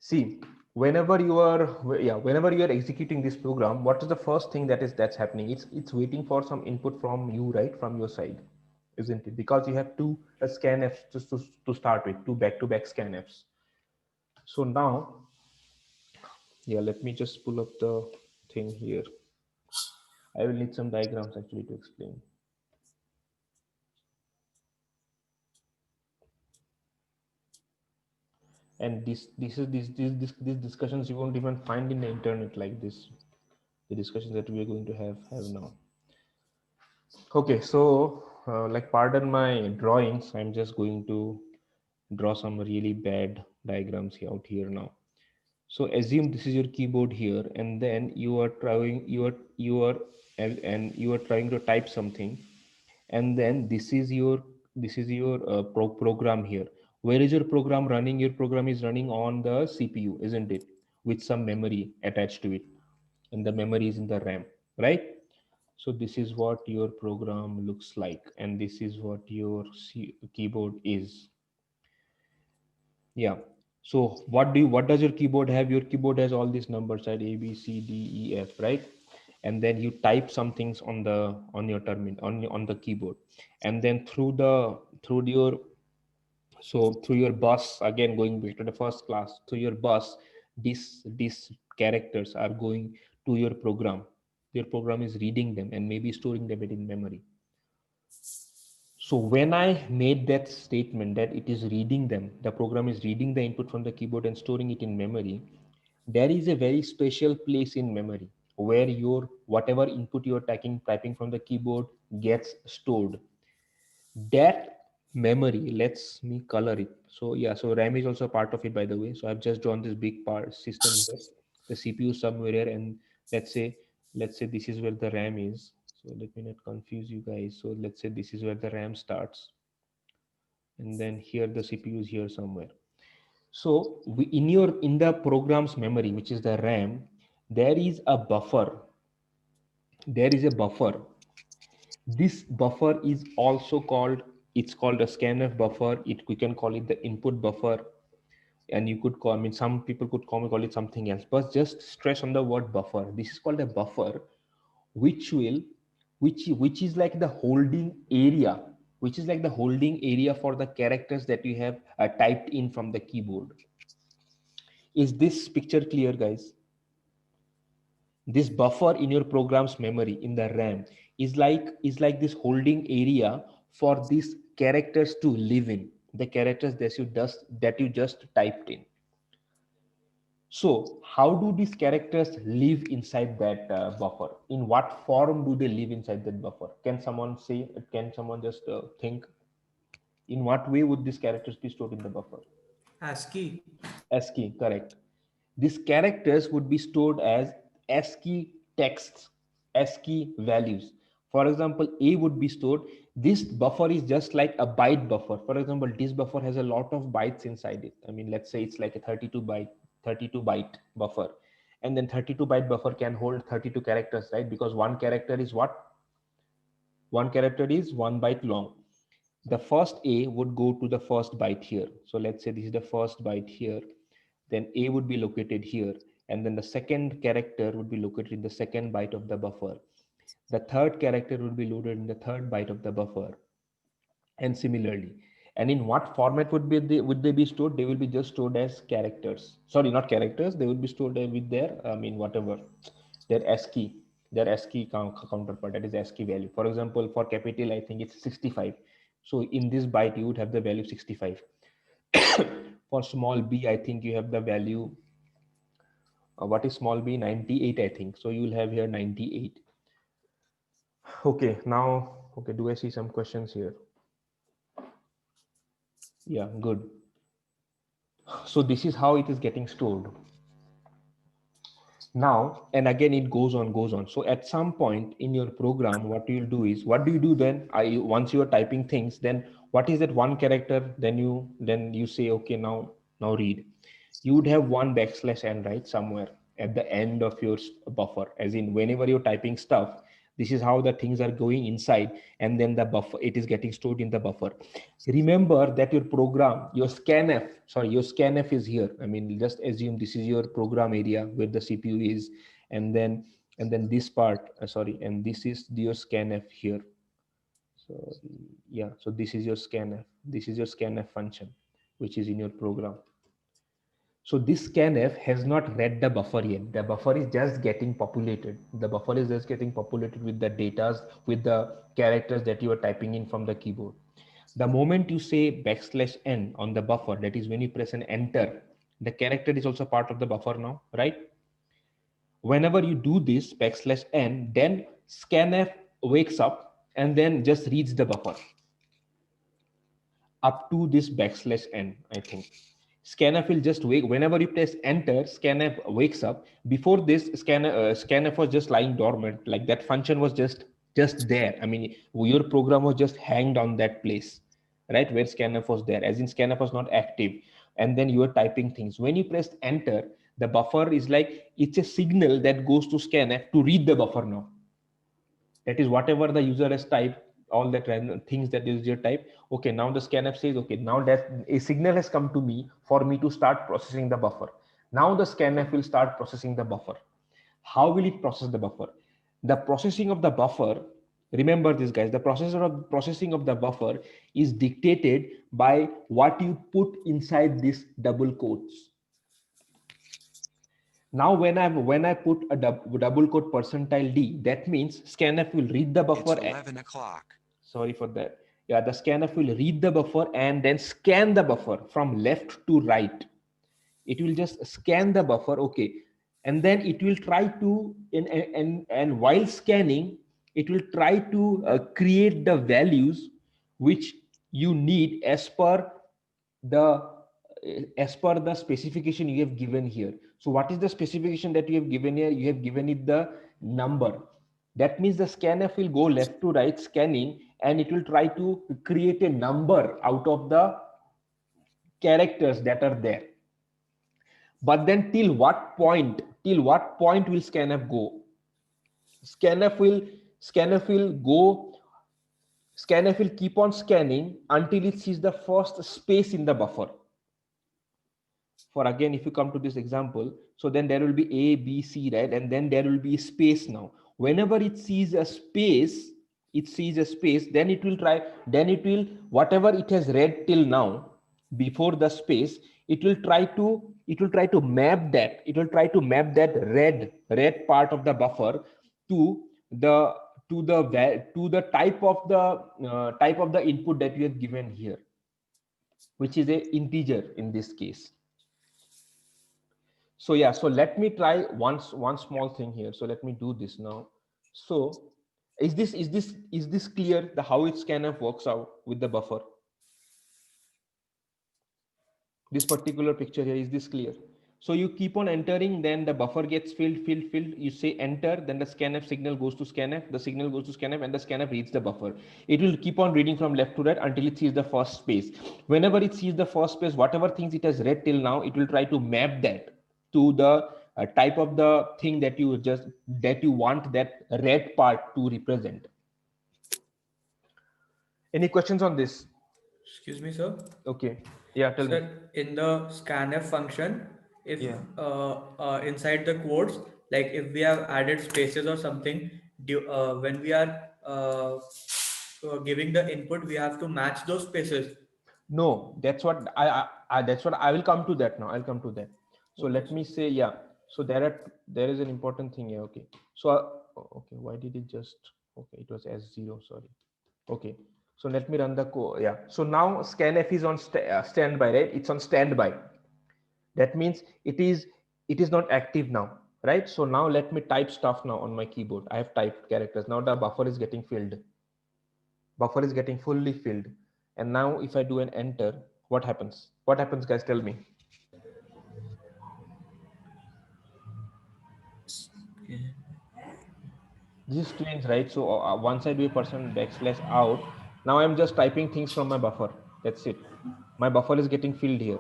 See, whenever you are executing this program, what is the first thing that's happening? It's waiting for some input from you, right? From your side, isn't it? Because you have two scanfs to start with, two back-to-back scanfs. So now, yeah, let me just pull up the thing here. I will need some diagrams actually to explain. And these discussions you won't even find in the internet like this. The discussions that we are going to have now. Okay, so like pardon my drawings. I'm just going to draw some really bad diagrams out here now. So assume this is your keyboard here, and then you are trying to type something, and then this is your program here. Where is your program running? Your program is running on the CPU, isn't it? With some memory attached to it, and the memory is in the RAM, right? So this is what your program looks like, and this is what your keyboard is. Yeah. So what does your keyboard have? Your keyboard has all these numbers at A, B, C, D, E, F, right? And then you type some things on your terminal on the keyboard, and then through your bus, again going back to the first class, through your bus, these characters are going to your program. Your program is reading them and maybe storing them in memory. So when I made that statement that it is reading them, the program is reading the input from the keyboard and storing it in memory, there is a very special place in memory where your whatever input you're typing from the keyboard gets stored. That memory, let's me color it. So yeah, so RAM is also part of it, by the way. So I've just drawn this big part system here, the CPU somewhere here, and let's say this is where the RAM is. So let me not confuse you guys. So let's say this is where the RAM starts, and then here the CPU is here somewhere. So in the program's memory, which is the RAM, there is a buffer. There is a buffer. This buffer is also called, it's called a scanf buffer. We can call it the input buffer, and you could call, I mean, some people could call it something else, but just stress on the word buffer. This is called a buffer, which will which is like the holding area, which is like the holding area for the characters that you have typed in from the keyboard. Is this picture clear, guys? This buffer in your program's memory in the RAM is like this holding area for these characters to live in, the characters that you just typed in. So how do these characters live inside that buffer? In what form do they live inside that buffer? Can someone say? Can someone just think? In what way would these characters be stored in the buffer? ASCII. ASCII, correct. These characters would be stored as ASCII texts, ASCII values. For example, A would be stored. This buffer is just like a byte buffer. For example, this buffer has a lot of bytes inside it. I mean, let's say it's like a 32 byte buffer. And then 32 byte buffer can hold 32 characters, right? Because one character is what? One character is 1 byte long. The first A would go to the first byte here. So let's say this is the first byte here. Then A would be located here. And then the second character would be located in the second byte of the buffer. The third character would be loaded in the third byte of the buffer. And similarly. And in what format would they be stored? They will be just stored as characters. Sorry, not characters. They would be stored with their, whatever, their ASCII counterpart, that is ASCII value. For example, for capital, I think it's 65. So in this byte, you would have the value 65. For small b, I think you have the value, what is small b? 98, I think. So you will have here 98. Okay, now, okay, do I see some questions here? Yeah, good. So this is how it is getting stored. Now, and again, it goes on. So at some point in your program, what you'll do is, what do you do then? Once you are typing things, then what is that one character? Then you say, okay, now read. You would have one \n, right? Somewhere at the end of your buffer, as in whenever you're typing stuff, this is how the things are going inside, and then the buffer, it is getting stored in the buffer. Remember that your program, your scanf is here. I mean, just assume this is your program area where the CPU is, and then this part, and this is your scanf here. So yeah, so this is your scanf. This is your scanf function, which is in your program. So this scanf has not read the buffer yet. The buffer is just getting populated. The buffer is just getting populated with the data, with the characters that you are typing in from the keyboard. The moment you say \n on the buffer, that is when you press an enter, the character is also part of the buffer now, right? Whenever you do this \n, then scanf wakes up and then just reads the buffer up to this \n, I think. Scanf will just wake, whenever you press enter, scanf wakes up. Before this, scanf was just lying dormant, like that function was just there. I mean, your program was just hanged on that place, right, where scanf was there, as in scanf was not active, and then you are typing things. When you press enter, the buffer is like, it's a signal that goes to scanf to read the buffer now. That is whatever the user has typed, all that random things that the user type. Okay, now the scanf says, okay, now that a signal has come to me for me to start processing the buffer. Now the scanf will start processing the buffer. How will it process the buffer? The processing of the buffer, remember this, guys, the processing of the buffer is dictated by what you put inside this double quotes. Now, when I put a double quote %d, that means scanf will read the buffer. It's 11 o'clock. Sorry for that. Yeah, the scanf will read the buffer and then scan the buffer from left to right. It will just scan the buffer, okay, and then it will try to, and while scanning, it will try to create the values which you need as per the specification you have given here. So what is the specification that you have given here? You have given it the number. That means the scanf will go left to right scanning, and it will try to create a number out of the characters that are there. But then till what point will scanf go? Scanf will keep on scanning until it sees the first space in the buffer. For again, if you come to this example, so then there will be A, B, C, right? And then there will be space now. Whenever it sees a space, it sees a space, then it will try, then it will, whatever it has read till now before the space, it will try to map that red part of the buffer to the type of the input that you have given here, which is a integer in this case. So yeah, so let me try one small thing here. So let me do this now. So is this clear, the how its scanf works out with the buffer? This particular picture here, is this clear? So you keep on entering, then the buffer gets filled. You say enter, then the scanf signal goes to scanf, the signal goes to scanf, and the scanf reads the buffer. It will keep on reading from left to right until it sees the first space. Whenever it sees the first space, whatever things it has read till now, it will try to map that to the type of the thing that you want that red part to represent. Any questions on this? Excuse me, sir. Okay. Yeah, tell me. Sir, in the scanf function, if inside the quotes, like if we have added spaces or something, when we are giving the input, we have to match those spaces. No, that's what I will come to that now. I'll come to that. So let me say, yeah. So there is an important thing here. Okay. So okay, why did it just, okay, it was S0, sorry. Okay. So let me run the code. Yeah. So now scanf is on standby, right? It's on standby. That means it is not active now, right? So now let me type stuff now on my keyboard. I have typed characters. Now the buffer is getting filled. Buffer is getting fully filled. And now if I do an enter, what happens? What happens, guys? Tell me. This is strange, right? So once I do a %out, now I'm just typing things from my buffer. That's it. My buffer is getting filled here.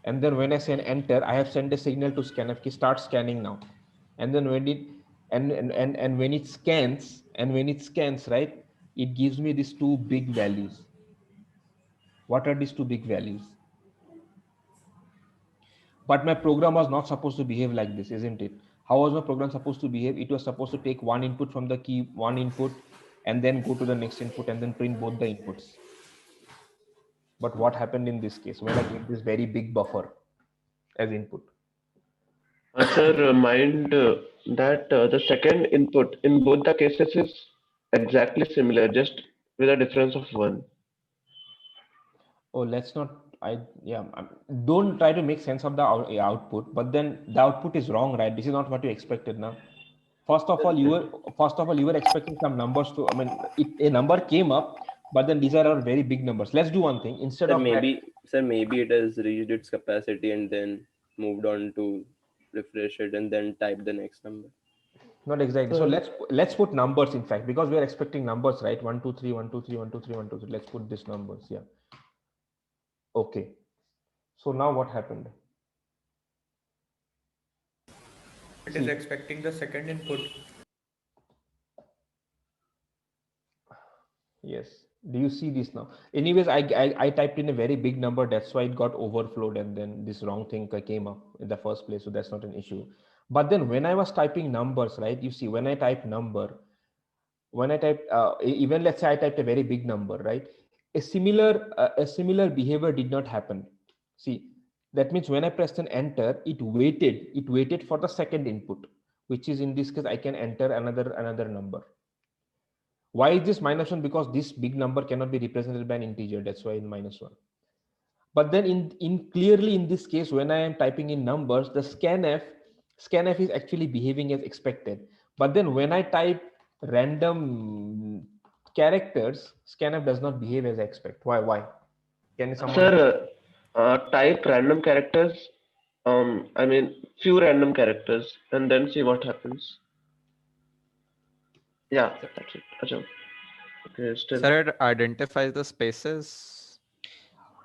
And then when I say an enter, I have sent a signal to scanf, start scanning now. And then when it and when it scans, right, it gives me these two big values. What are these two big values? But my program was not supposed to behave like this, isn't it? How was my program supposed to behave? It was supposed to take one input from the key, one input, and then go to the next input and then print both the inputs. But what happened in this case when I gave this very big buffer as input? Sir, mind that the second input in both the cases is exactly similar, just with a difference of 1. Oh, let's not. Don't try to make sense of the output, but then the output is wrong, right? This is not what you expected now. First of all, you were expecting some numbers to. I mean, a number came up, but then these are very big numbers. Let's do one thing instead of maybe it has reached its capacity and then moved on to refresh it and then type the next number. Not exactly. So let's put numbers, in fact, because we are expecting numbers, right? 1 2 3 1 2 3 1 2 3 1 2 3. Let's put these numbers. Yeah. Okay. So now what happened? It is expecting the second input. Yes. Do you see this now? Anyways, I typed in a very big number. That's why it got overflowed, and then this wrong thing came up in the first place. So that's not an issue. But then when I was typing numbers, right? You see, when I type number, when I type even let's say I typed a very big number, right? A similar behavior did not happen. See, that means when I pressed an enter, it waited for the second input, which is in this case I can enter another number. Why is this -1? Because this big number cannot be represented by an integer. That's why in -1. But then in clearly in this case, when I am typing in numbers, the scanf is actually behaving as expected. But then when I type random characters, scanf does not behave as I expect. Why? Can someone? Sir, type random characters. I mean, few random characters, and then see what happens. Yeah, that's it. Achha. Okay, still. Sir, it identifies the spaces.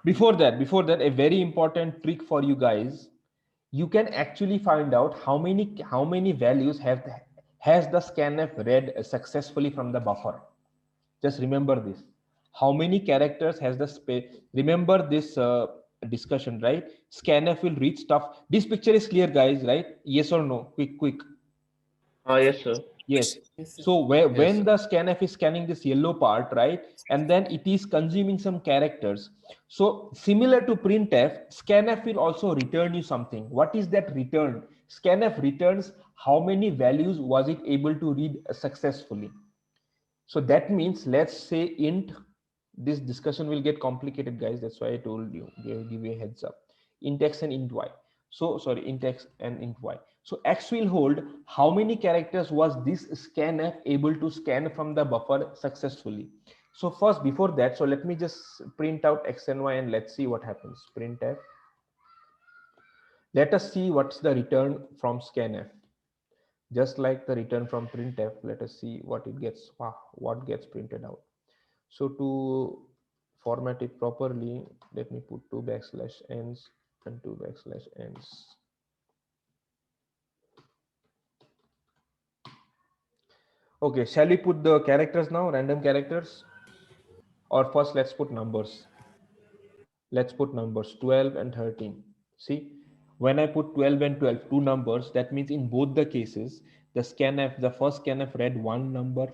Before that, a very important trick for you guys. You can actually find out how many values has the scanf read successfully from the buffer. Just remember this. How many characters has the space? Remember this discussion, right? Scanf will read stuff. This picture is clear, guys, right? Yes or no? Quick. Yes, sir. Yes. Yes, sir. So when Yes, the scanf is scanning this yellow part, right, and then it is consuming some characters. So similar to printf, scanf will also return you something. What is that return? Scanf returns how many values was it able to read successfully. So that means, let's say int, this discussion will get complicated, guys. That's why I told you, give you a heads up. Int x and int y. So sorry, int x and int y. So x will hold how many characters was this scanf able to scan from the buffer successfully. So first, before that, so let me just print out x and y and let's see what happens. Printf. Let us see what's the return from scanf. Just like the return from printf, let us see what it gets, what gets printed out. So to format it properly, let me put 2 backslash n's and 2 backslash n's. Okay, shall we put the characters now, random characters? Or first let's put numbers. Let's put numbers 12 and 13. See, when I put 12 and 12, two numbers, that means in both the cases, the scanf, the first scanf read one number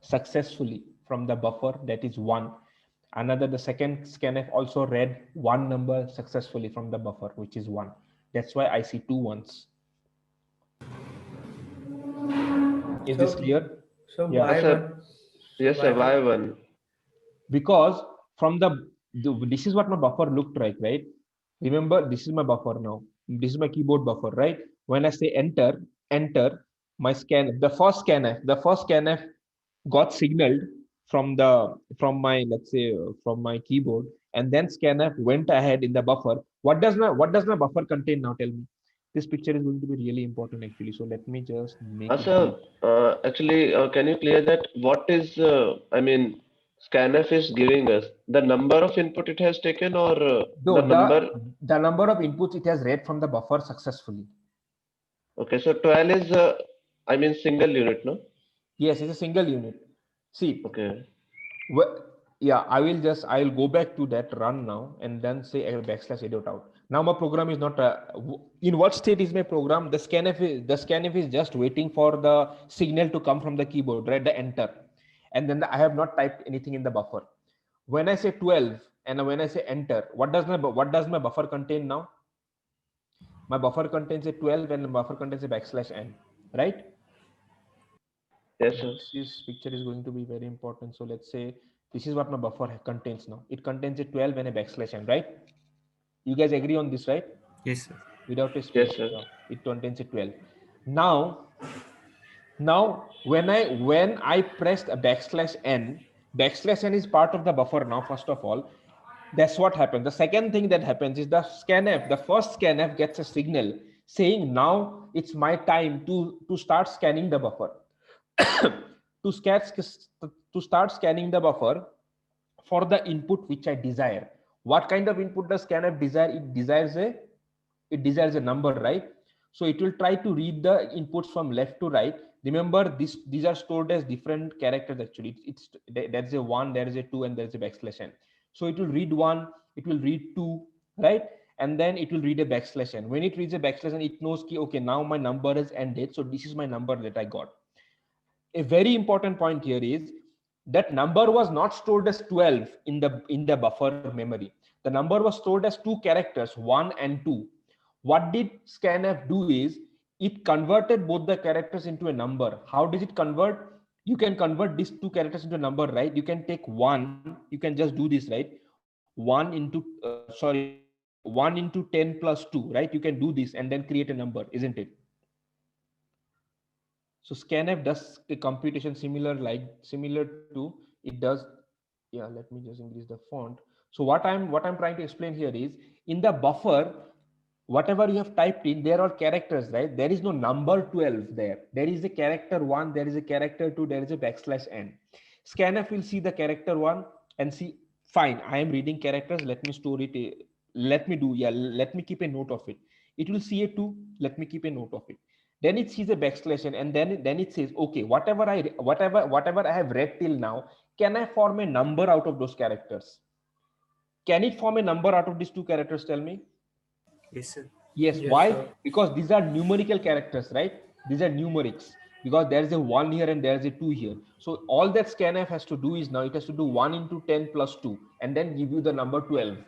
successfully from the buffer, that is 1. Another, the second scanf also read one number successfully from the buffer, which is 1. That's why I see 2 ones. Is this clear? So Yeah. why Yes, sir. one? Yes, sir. Why one? Because from this is what my buffer looked like, right? Remember, this is my buffer now. This is my keyboard buffer, right? When I say enter, my the first scanf got signaled from my, let's say, from my keyboard, and then scanf went ahead in the buffer. What does my buffer contain now? Tell me. This picture is going to be really important actually. So let me just make it. Sir, actually, can you clear that? What is, I mean, scanf is giving us the number of input it has taken, or No, the number? the number of inputs it has read from the buffer successfully. Okay, so 12 is, I mean, single unit, no? Yes, it's a single unit. See. Okay. Yeah, I will go back to that run now and then say backslash edit out. Now my program is not in what state is my program? The scanf is just waiting for the signal to come from the keyboard, right? The enter, and then I have not typed anything in the buffer. When I say 12 and when I say enter, what does my buffer contain now? My buffer contains a 12 and the buffer contains a backslash n, right? Yes, sir. This picture is going to be very important. So let's say this is what my buffer contains now. It contains a 12 and a backslash n, right? You guys agree on this, right? Yes, sir. Without a space. Yes, sir. It contains a 12. Now when I pressed a backslash n is part of the buffer now, first of all. That's what happens. The second thing that happens is the first scanf gets a signal saying now it's my time to start scanning the buffer. to start scanning the buffer for the input which I desire. What kind of input does scanf desire? It desires a number, right? So it will try to read the inputs from left to right. Remember, these are stored as different characters actually. There's a 1, there is a 2, and there's a backslash n. So it will read 1, it will read 2, right? And then it will read a backslash n. When it reads a backslash n, it knows, okay, now my number has ended. So this is my number that I got. A very important point here is that number was not stored as 12 in the buffer memory. The number was stored as 2 characters, 1 and 2. What did scanf do is it converted both the characters into a number. How does it convert? You can convert these 2 characters into a number, right? You can take 1, you can just do this, right? 1 into 10 plus 2, right? You can do this and then create a number, isn't it? So scanf does a computation similar to it does. Yeah, let me just increase the font. So what I'm trying to explain here is in the buffer, whatever you have typed in, there are characters, right? There is no number 12 there. There is a character 1, there is a character 2, there is a backslash n. Scanf will see the character 1 and see, fine, I am reading characters. Let me store it. Let me keep a note of it. It will see a 2. Let me keep a note of it. Then it sees a backslash n, and then it says, okay, whatever I have read till now, can I form a number out of those characters? Can it form a number out of these 2 characters? Tell me. Yes, sir. Yes. Why? Because these are numerical characters, right? These are numerics. because there's a 1 here and there's a 2 here. So all that scanf has to do is now it has to do 1 into 10 plus 2 and then give you the number 12.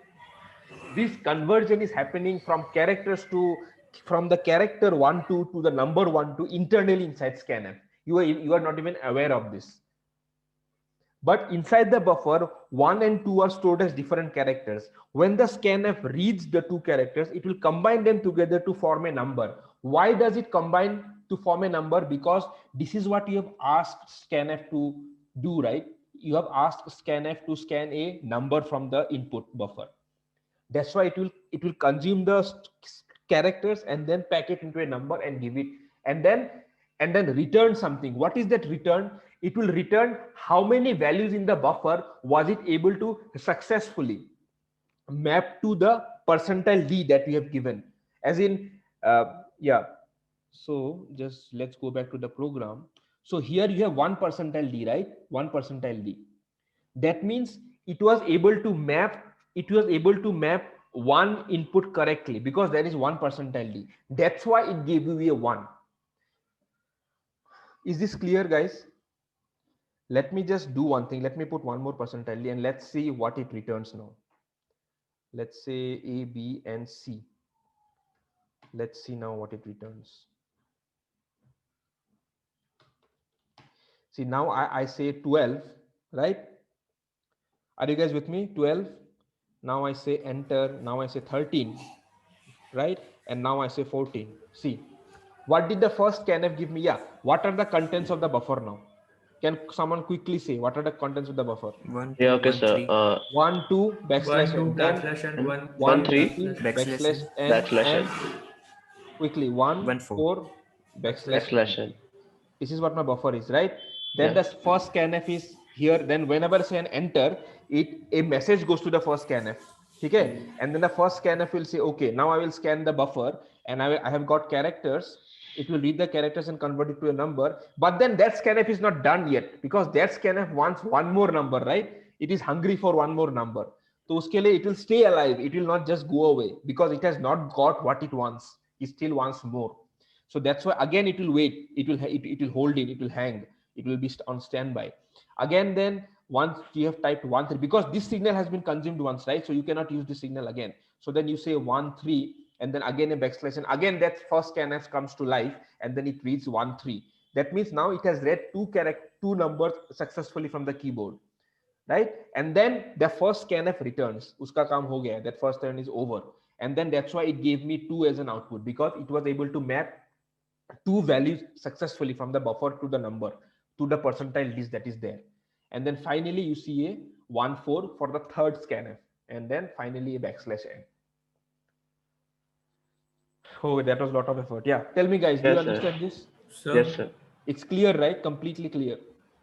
This conversion is happening from characters from the character 1 2 to the number 1 2 internally inside scanf. You are not even aware of this. But inside the buffer, 1 and 2 are stored as different characters. When the scanf reads the two characters, it will combine them together to form a number. Why does it combine to form a number? Because this is what you have asked scanf to do, right? You have asked scanf to scan a number from the input buffer. That's why it will consume the characters and then pack it into a number and give it, and then return something. What is that return? It will return how many values in the buffer was it able to successfully map to the percentile D that we have given. As in, yeah. So just let's go back to the program. So here you have 1 percentile D, right? 1 percentile D. That means it was able to map. It was able to map one input correctly because there is 1 percentile D. That's why it gave you a 1. Is this clear, guys? Let me just do one thing. Let me put one more percentile D and let's see what it returns now. Let's say A, B, and C. Let's see now what it returns. See, now I say 12, right? Are you guys with me? 12. Now I say enter. Now I say 13, right? And now I say 14. See, what did the first scanf give me? Yeah. What are the contents of the buffer now? Can someone quickly say what are the contents of the buffer? 1, 2, Yeah, okay, 1, sir. 3. 1, 2, backslash 1, 2, n. backslash n, 1, 3, backslash n, backslash n. and quickly 1, 1, 4, backslash Backslash n. n. This is what my buffer is, right? Then Yeah. the first scanf is here. Then whenever I say an enter, a message goes to the first scanf. Okay, and then the first scanf will say, okay, now I will scan the buffer, and I have got characters. It will read the characters and convert it to a number. But then that scanf is not done yet because that scanf wants one more number, right? It is hungry for one more number. So uske liye it will stay alive. It will not just go away because it has not got what it wants. It still wants more. So that's why again it will wait. It will hold it. It will hang. It will be on standby. Again, then once you have typed 1 3 because this signal has been consumed once, right? So you cannot use this signal again. So then you say 1 3 and then again a backslash and again that first scanf comes to life and then it reads 1 3. That means now it has read two numbers successfully from the keyboard, right? And then the first scanf returns. Uska kaam ho gaya. That first turn is over. And then that's why it gave me 2 as an output because it was able to map 2 values successfully from the buffer to the number to the percentile list that is there. And then finally you see a 1 4 for the third scanf and then finally a backslash n. Oh, that was a lot of effort. Yeah, tell me guys, do you understand this? Yes, sir. It's clear, right? Completely clear.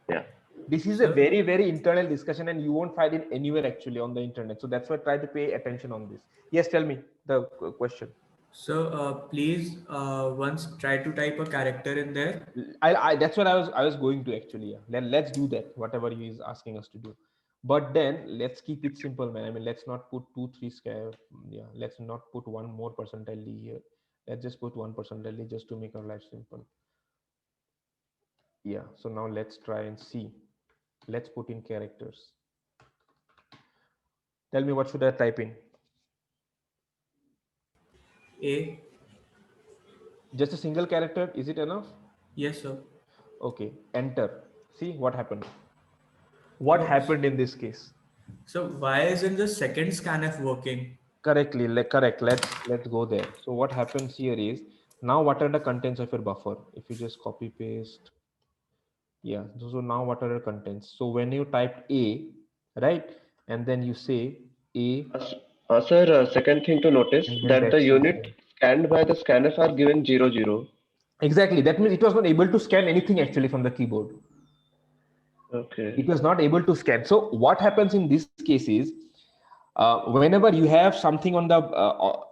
Yeah. This is a very, very internal discussion and you won't find it anywhere actually on the internet. So that's why try to pay attention on this. Yes, tell me the question. So please once try to type a character in there. That's what I was going to actually. Yeah. Then let's do that, whatever he is asking us to do. But then let's keep it simple, man. I mean, let's not put 2 3 scale. Yeah, let's not put one more percentile D here. Let's just put 1 percentile D just to make our life simple. Yeah, so now let's try and see. Let's put in characters. Tell me, what should I type in? A. Just a single character, is it enough? Yes, sir. Okay, enter. See what happened. What happened in this case? So why isn't the second scanf working? Correctly, correct. Let's go there. So what happens here is, now what are the contents of your buffer? If you just copy paste. Yeah, so now what are the contents? So when you typed A, right? And then you say A. Sir, second thing to notice that the unit scanned by the scanf are given 0 0. Exactly. That means it was not able to scan anything actually from the keyboard. Okay. It was not able to scan. So what happens in this case is, whenever you have something on the,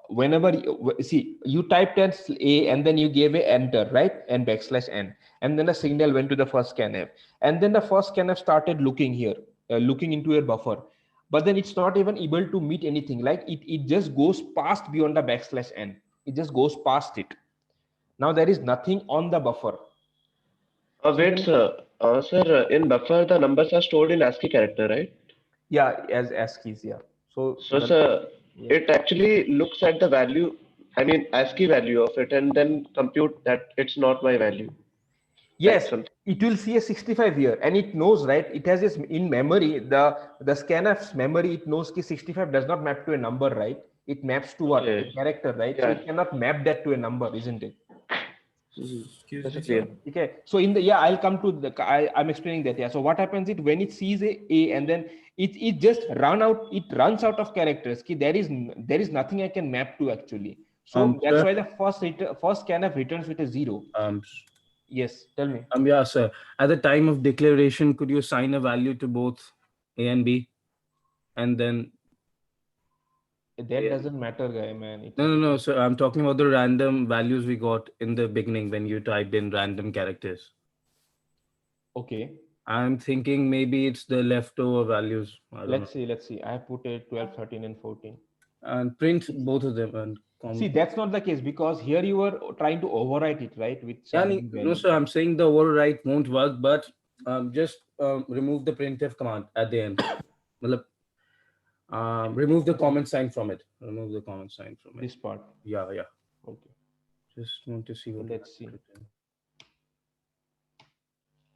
whenever you typed as A and then you gave a enter, right? And backslash n. And then the signal went to the first scanf. And then the first scanf started looking here, looking into your buffer. But then it's not even able to meet anything. Like it just goes past beyond the backslash n. It just goes past it. Now there is nothing on the buffer. Wait, sir. Sir, in buffer, the numbers are stored in ASCII character, right? Yeah, as ASCIIs, yeah. So, So, sir, it actually looks at the value, I mean, ASCII value of it, and then compute that it's not my value. yes, it will see a 65 here, and it knows, right? It has this in memory, the scanf's memory, it knows that 65 does not map to a number, right? It maps to what? A character, right? So Yeah. it cannot map that to a number, isn't it? That's clear. Okay, so in the I'll come to the I'm explaining that. Yeah, so what happens is when it sees a and then it just runs out of characters. There is nothing I can map to actually. So that's Sir, why the first scanf returns with a 0. Yes, tell me. Yeah, sir. At the time of declaration, could you assign a value to both A and B, and then? That doesn't matter, guy, man. No. So I'm talking about the random values we got in the beginning when you typed in random characters. Okay. I'm thinking maybe it's the leftover values. Let's see. I put a 12, 13, and 14. And print both of them. And see, that's not the case because here you were trying to overwrite it, right? With no, sir. I'm saying the overwrite won't work, but just remove the printf command at the end. Remove the comment sign from it. Remove the comment sign from it. This part. Yeah. Okay. Just want to see what. Let's see.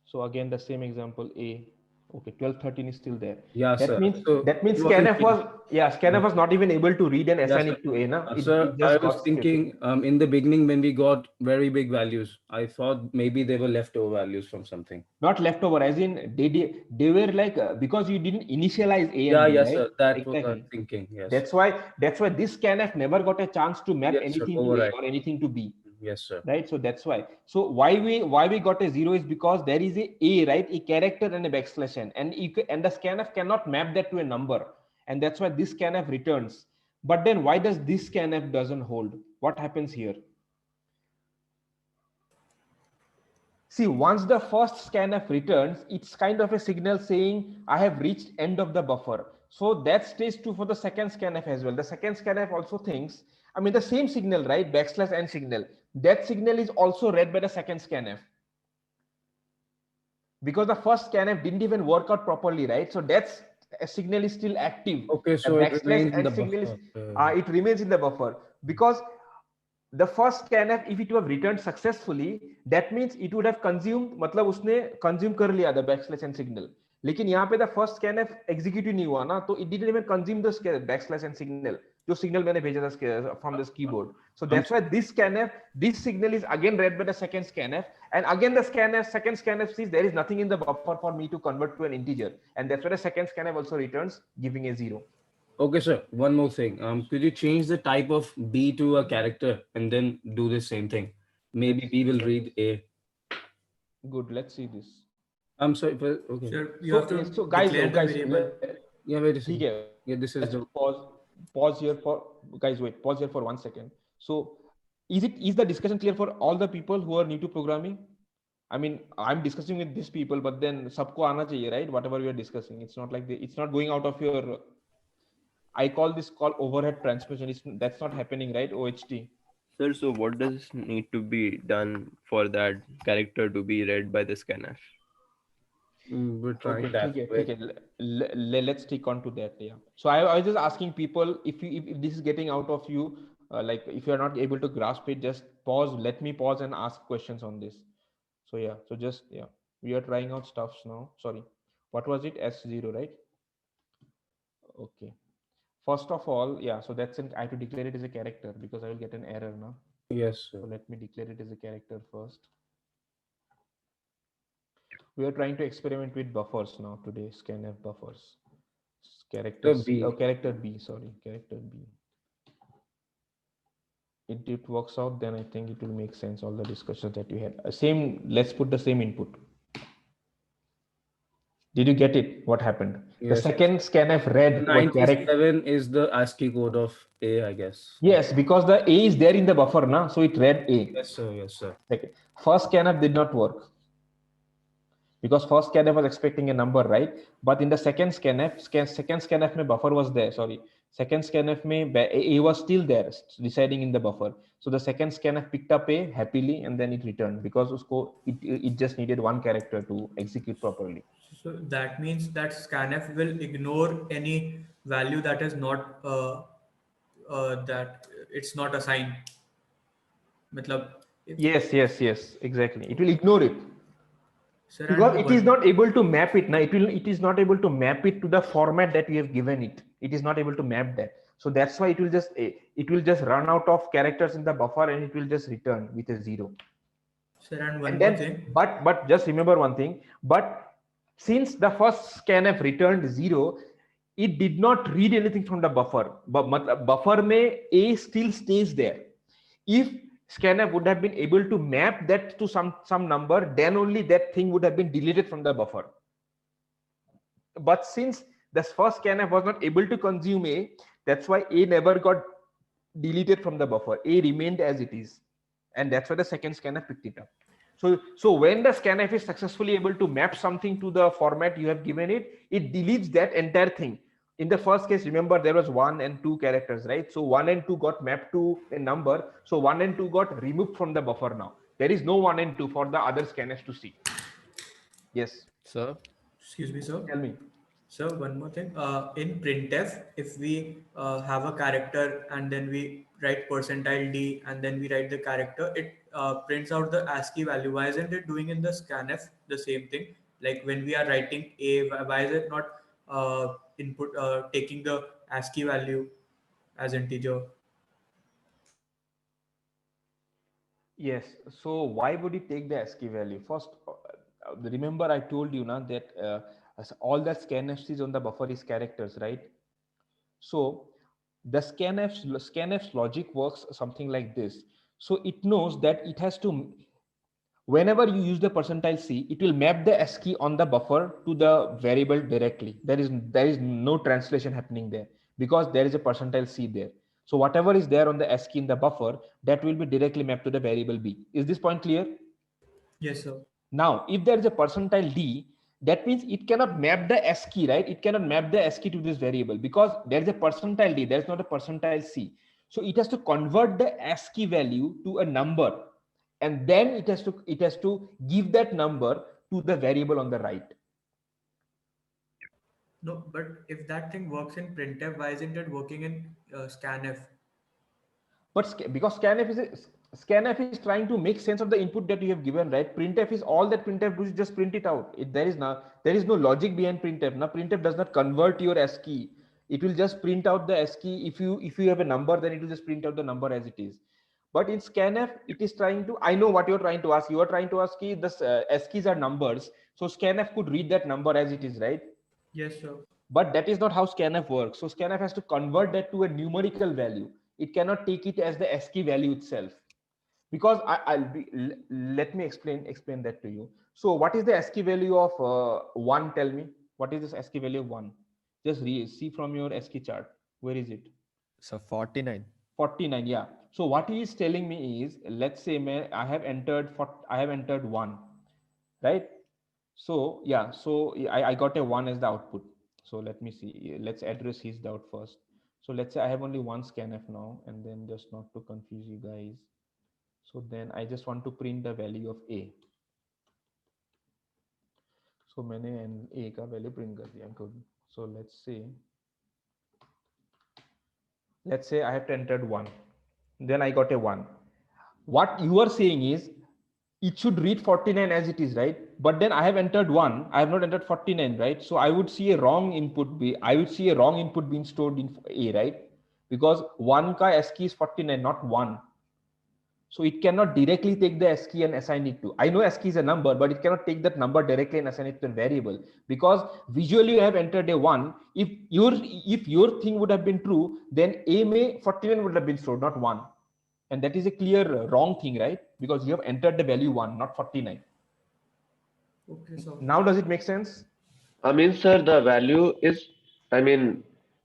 So again, the same example A. Okay, 12, 13 is still there. Yeah, that sir. means So that means scanf was not even able to read and assign it to A. Sir, I was thinking in the beginning when we got very big values, I thought maybe they were leftover values from something. Not leftover, as in they were like because you didn't initialize A. Yeah, and B, yes, right? sir. That exactly. was I was thinking. Yes. That's why this scanf never got a chance to map anything to A or anything to B. Yes, sir. Right. So that's why. So why we got a 0 is because there is a right, a character and a backslash n, and the scanf cannot map that to a number, and that's why this scanf returns. But then why does this scanf doesn't hold? What happens here? See, once the first scanf returns, it's kind of a signal saying I have reached end of the buffer. So that stays true for the second scanf as well. The second scanf also thinks, I mean, the same signal, right? Backslash n signal. That signal is also read by the second scanf. Because the first scanf didn't even work out properly, right? So that's a signal is still active. Okay, so it remains in the buffer. It remains in the buffer because the first scanf, if it would have returned successfully, that means it would have consumed, मतलब उसने consume कर लिया the backslash n signal. लेकिन यहाँ पे the first scanf execute नहीं हुआ ना, तो it didn't even consume the backslash n signal. जो signal मैंने भेजा था from this keyboard. So that's why this scanf, this signal is again read by the second scanf, and again the second scanf sees there is nothing in the buffer for me to convert to an integer, and that's why the second scanf also returns giving a 0. Okay, sir. One more thing. Could you change the type of B to a character and then do the same thing? Maybe B will read A. Good. Let's see this. I'm sorry. But, okay. Sure, you have to so guys, variable. Yeah, wait a second. Yeah, this is the pause here for guys. Wait, pause here for 1 second. So, is the discussion clear for all the people who are new to programming? I mean, I'm discussing with these people, but then sabko aana chahiye, right? Whatever we are discussing, it's not like it's not going out of your. I call this overhead transmission. That's not happening, right? OHT. Sir, so what does need to be done for that character to be read by the scanf? We're trying that. Okay. Let's stick on to that. Yeah. So I was just asking people if this is getting out of you, like if you are not able to grasp it, just pause. Let me pause and ask questions on this. So yeah. So just we are trying out stuffs now. Sorry, what was it? S0, right? Okay. First of all, so that's I have to declare it as a character because I will get an error now. Yes, sir. So let me declare it as a character first. We are trying to experiment with buffers now today. Scanf buffers. Character B. Oh, character B. Sorry, character B. If it works out, then I think it will make sense. All the discussions that you had. Let's put the same input. Did you get it? What happened? Yes. The second scanf read 97 is the ASCII code of A, I guess. Yes, because the A is there in the buffer now, so it read A. Yes, sir. Yes, sir. Okay. First scanf did not work. because first scanf was expecting a number, right? But in the second scanf, second scanf mein buffer was there. Sorry, second scanf mein A was still there, residing in the buffer. So the second scanf picked up A happily and then it returned because it just needed one character to execute properly. So that means that scanf will ignore any value that is not that it's not assigned. Matlab, Yes, exactly. It will ignore it. Sir, Because and it is not able to map it now. It is not able to map it to the format that we have given it. It is not able to map that. So that's why it will just run out of characters in the buffer and it will just return with a 0. Sir, and one And more then, thing. but just remember one thing. But since the first scanf returned 0, it did not read anything from the buffer. But buffer mein A still stays there. If scanf would have been able to map that to some number, then only that thing would have been deleted from the buffer. But since the first scanf was not able to consume A, that's why A never got deleted from the buffer. A remained as it is, and that's why the second scanf picked it up. So when the scanf is successfully able to map something to the format you have given it, it deletes that entire thing. In the first case, remember there was 1 and 2 characters, right? So 1 and 2 got mapped to a number. So 1 and 2 got removed from the buffer now. There is no 1 and 2 for the other scanf to see. Yes. Sir? Excuse me, sir. Tell me. So one more thing. In printf, if we have a character and then we write %d and then we write the character, it prints out the ASCII value. Why isn't it doing in the scanf the same thing? Like when we are writing A, why is it not taking the ASCII value as integer? Yes. So why would it take the ASCII value? First, remember I told you now that all the scanfs is on the buffer is characters, right? So the scanf's logic works something like this. So it knows that it has to, whenever you use the %c, it will map the ASCII on the buffer to the variable directly. There is no translation happening there because there is a %c there. So whatever is there on the ASCII in the buffer, that will be directly mapped to the variable b. Is this point clear? Yes, sir. Now, if there is a %d, that means it cannot map the ASCII, right? It cannot map the ASCII to this variable because there is a %d, there is not a %c. So it has to convert the ASCII value to a number, and then it has to give that number to the variable on the right. No, but if that thing works in printf, why isn't it working in scanf? But because scanf is trying to make sense of the input that you have given, right? Printf is all that printf does is just print it out. There is no logic behind printf. Now printf does not convert your ASCII. It will just print out the ASCII. If you have a number, then it will just print out the number as it is. But in scanf, it is trying to, I know what you're trying to ask. You are trying to ask the ASCIIs are numbers. So scanf could read that number as it is, right? Yes, sir. But that is not how scanf works. So scanf has to convert that to a numerical value. It cannot take it as the ASCII value itself. Because let me explain that to you. So what is the ASCII value of 1? Tell me. What is this ASCII value of 1? Just see from your ASCII chart. Where is it? So 49. 49, yeah. So what he is telling me is, let's say I have entered 1, right? So yeah, so I got a 1 as the output. So let me see. Let's address his doubt first. So let's say I have only one scanf now, and then just not to confuse you guys. So then I just want to print the value of A. So मैंने A का value print कर दिया. Good. So let's say I have entered 1. Then I got a 1. What you are saying is it should read 49 as it is, right? But then I have entered 1. I have not entered 49, right? So I would see a wrong input being stored in A, right? Because 1 ka ASCII is 49, not 1. So it cannot directly take the ASCII and assign it to. I know ASCII is a number, but it cannot take that number directly and assign it to a variable, because visually you have entered a 1. If your thing would have been true, then A may 49 would have been stored, not 1. And that is a clear wrong thing, right? Because you have entered the value 1, not 49. Okay, so now does it make sense? I mean, sir, the value is,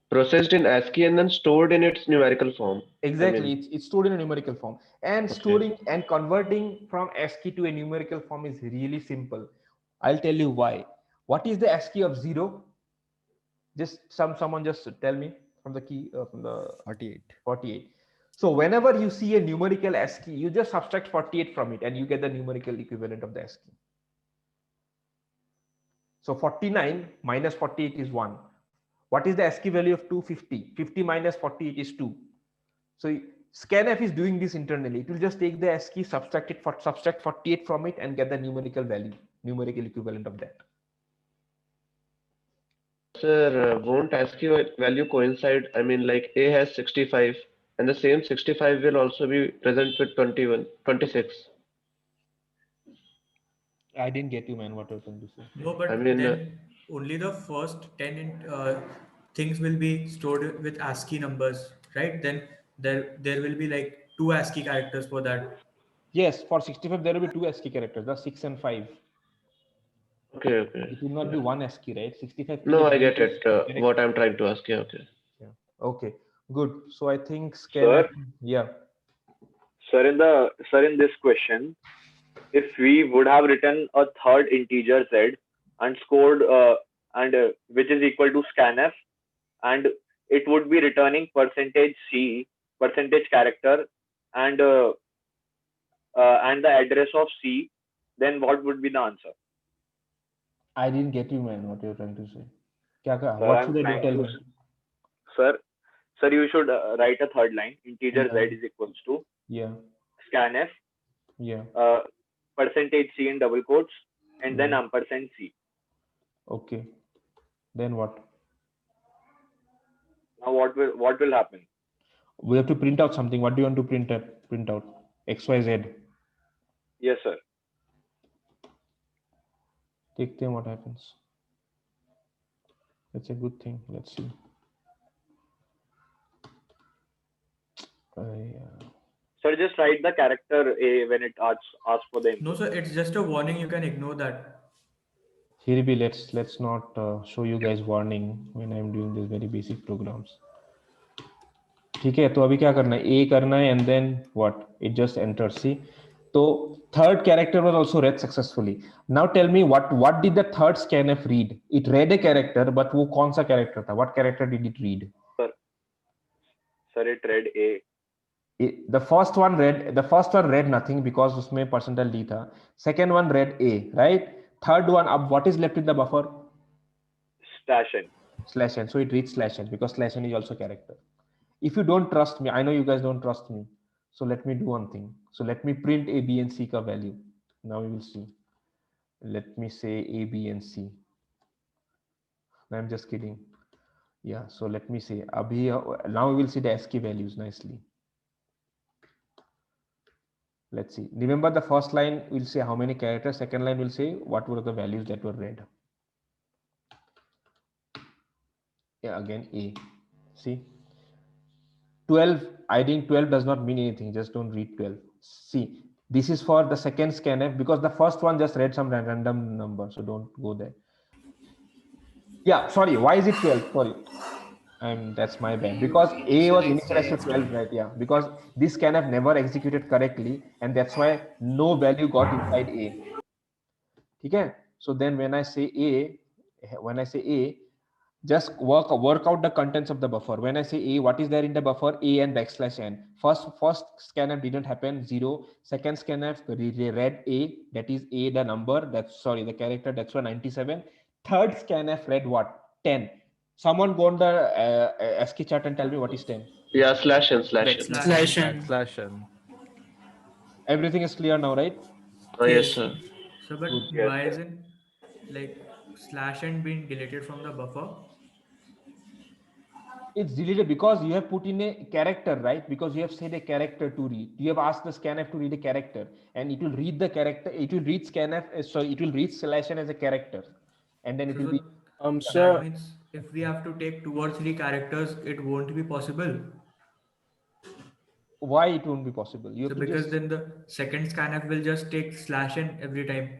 processed in ASCII and then stored in its numerical form. Exactly, it's stored in a numerical form, and Okay. storing and converting from ASCII to a numerical form is really simple. I'll tell you why. What is the ASCII of 0? Just someone just tell me from the key from the 48. 48. So whenever you see a numerical ASCII, you just subtract 48 from it and you get the numerical equivalent of the ASCII. So 49 minus 48 is 1. What is the ASCII value of 250? 50 minus 48 is 2. So scanf is doing this internally. It will just take the ASCII, subtract 48 from it and get the numerical value, numerical equivalent of that. Sir, won't ASCII value coincide? I mean, like A has 65 and the same 65 will also be present with 26. I didn't get you, man. What you're trying to say? No, but I mean, then only the first 10 things will be stored with ASCII numbers, right? Then there will be like 2 ASCII characters for that. Yes, for 65 there will be 2 ASCII characters, the 6 and 5. okay. It will not be one ASCII, right? 65. No, I get it. What I'm trying to ask. Yeah, okay. Yeah. Okay, good. So I think Sir? Yeah. Sir, in this question, if we would have written a third integer z and scored which is equal to scanf, and it would be returning %c, percentage character, and the address of c, then what would be the answer? I didn't get you, man. What you're trying to say? Sir, What should I do? Tell me. Sir, you should write a third line. Integer z is equals to scanf, %c in double quotes, and then ampersand c. Okay. Then what? Now what will happen? We have to print out something. What do you want to print out? X, Y, Z. Yes, sir. Take them. What happens? That's a good thing. Let's see. Sir, just write the character A when it asks for the input. No, sir, it's just a warning. You can ignore that. Here let's not show you guys warning when I'm doing these very basic programs. ठीक है, तो अभी क्या करना है? A करना है and then what? It just enters. See, so third character was also read successfully. Now tell me what did the third scanf read? It read a character, but वो कौन सा character था? What character did it read? Sir, it read A. The first one read nothing because उसमें percentile D था. Second one read A, right? Third one, अब what is left in the buffer? /n. So it reads /n because /n is also character. If you don't trust me, I know you guys don't trust me. So let me do one thing. So let me print A, B, and C ka value. Now we will see. Let me say A, B, and C. I'm just kidding. Yeah. So let me say now we will see the ASCII values nicely. Let's see. Remember the first line will say how many characters. Second line will say what were the values that were read. Yeah. Again A. See. 12, I think 12 does not mean anything. Just don't read 12. See, this is for the second scanf because the first one just read some random number. So don't go there. Yeah, sorry. Why is it 12? Sorry. That's my bad. Because A was initialized to 12, right? Yeah. Because this scanf never executed correctly. And that's why no value got inside A. Okay. So then when I say A, just work out the contents of the buffer. When I say A, what is there in the buffer? A and \n. First scanf didn't happen, 0. Second scanf read A, that is A, the number, the character, that's why 97. Third scanf read what? 10. Someone go on the ASCII chart and tell me what is 10. Yeah, /n. Everything is clear now, right? Oh, yes, sir. So, but why isn't like /n being deleted from the buffer? It's deleted because you have put in a character, right? Because you have said a character to read. You have asked the scanf to read a character, and it will read the character. It will read scanf. It will read /n as a character, and then it will be. That means if we have to take 2 or 3 characters, it won't be possible. Why it won't be possible? Because then the second scanf will just take /n every time.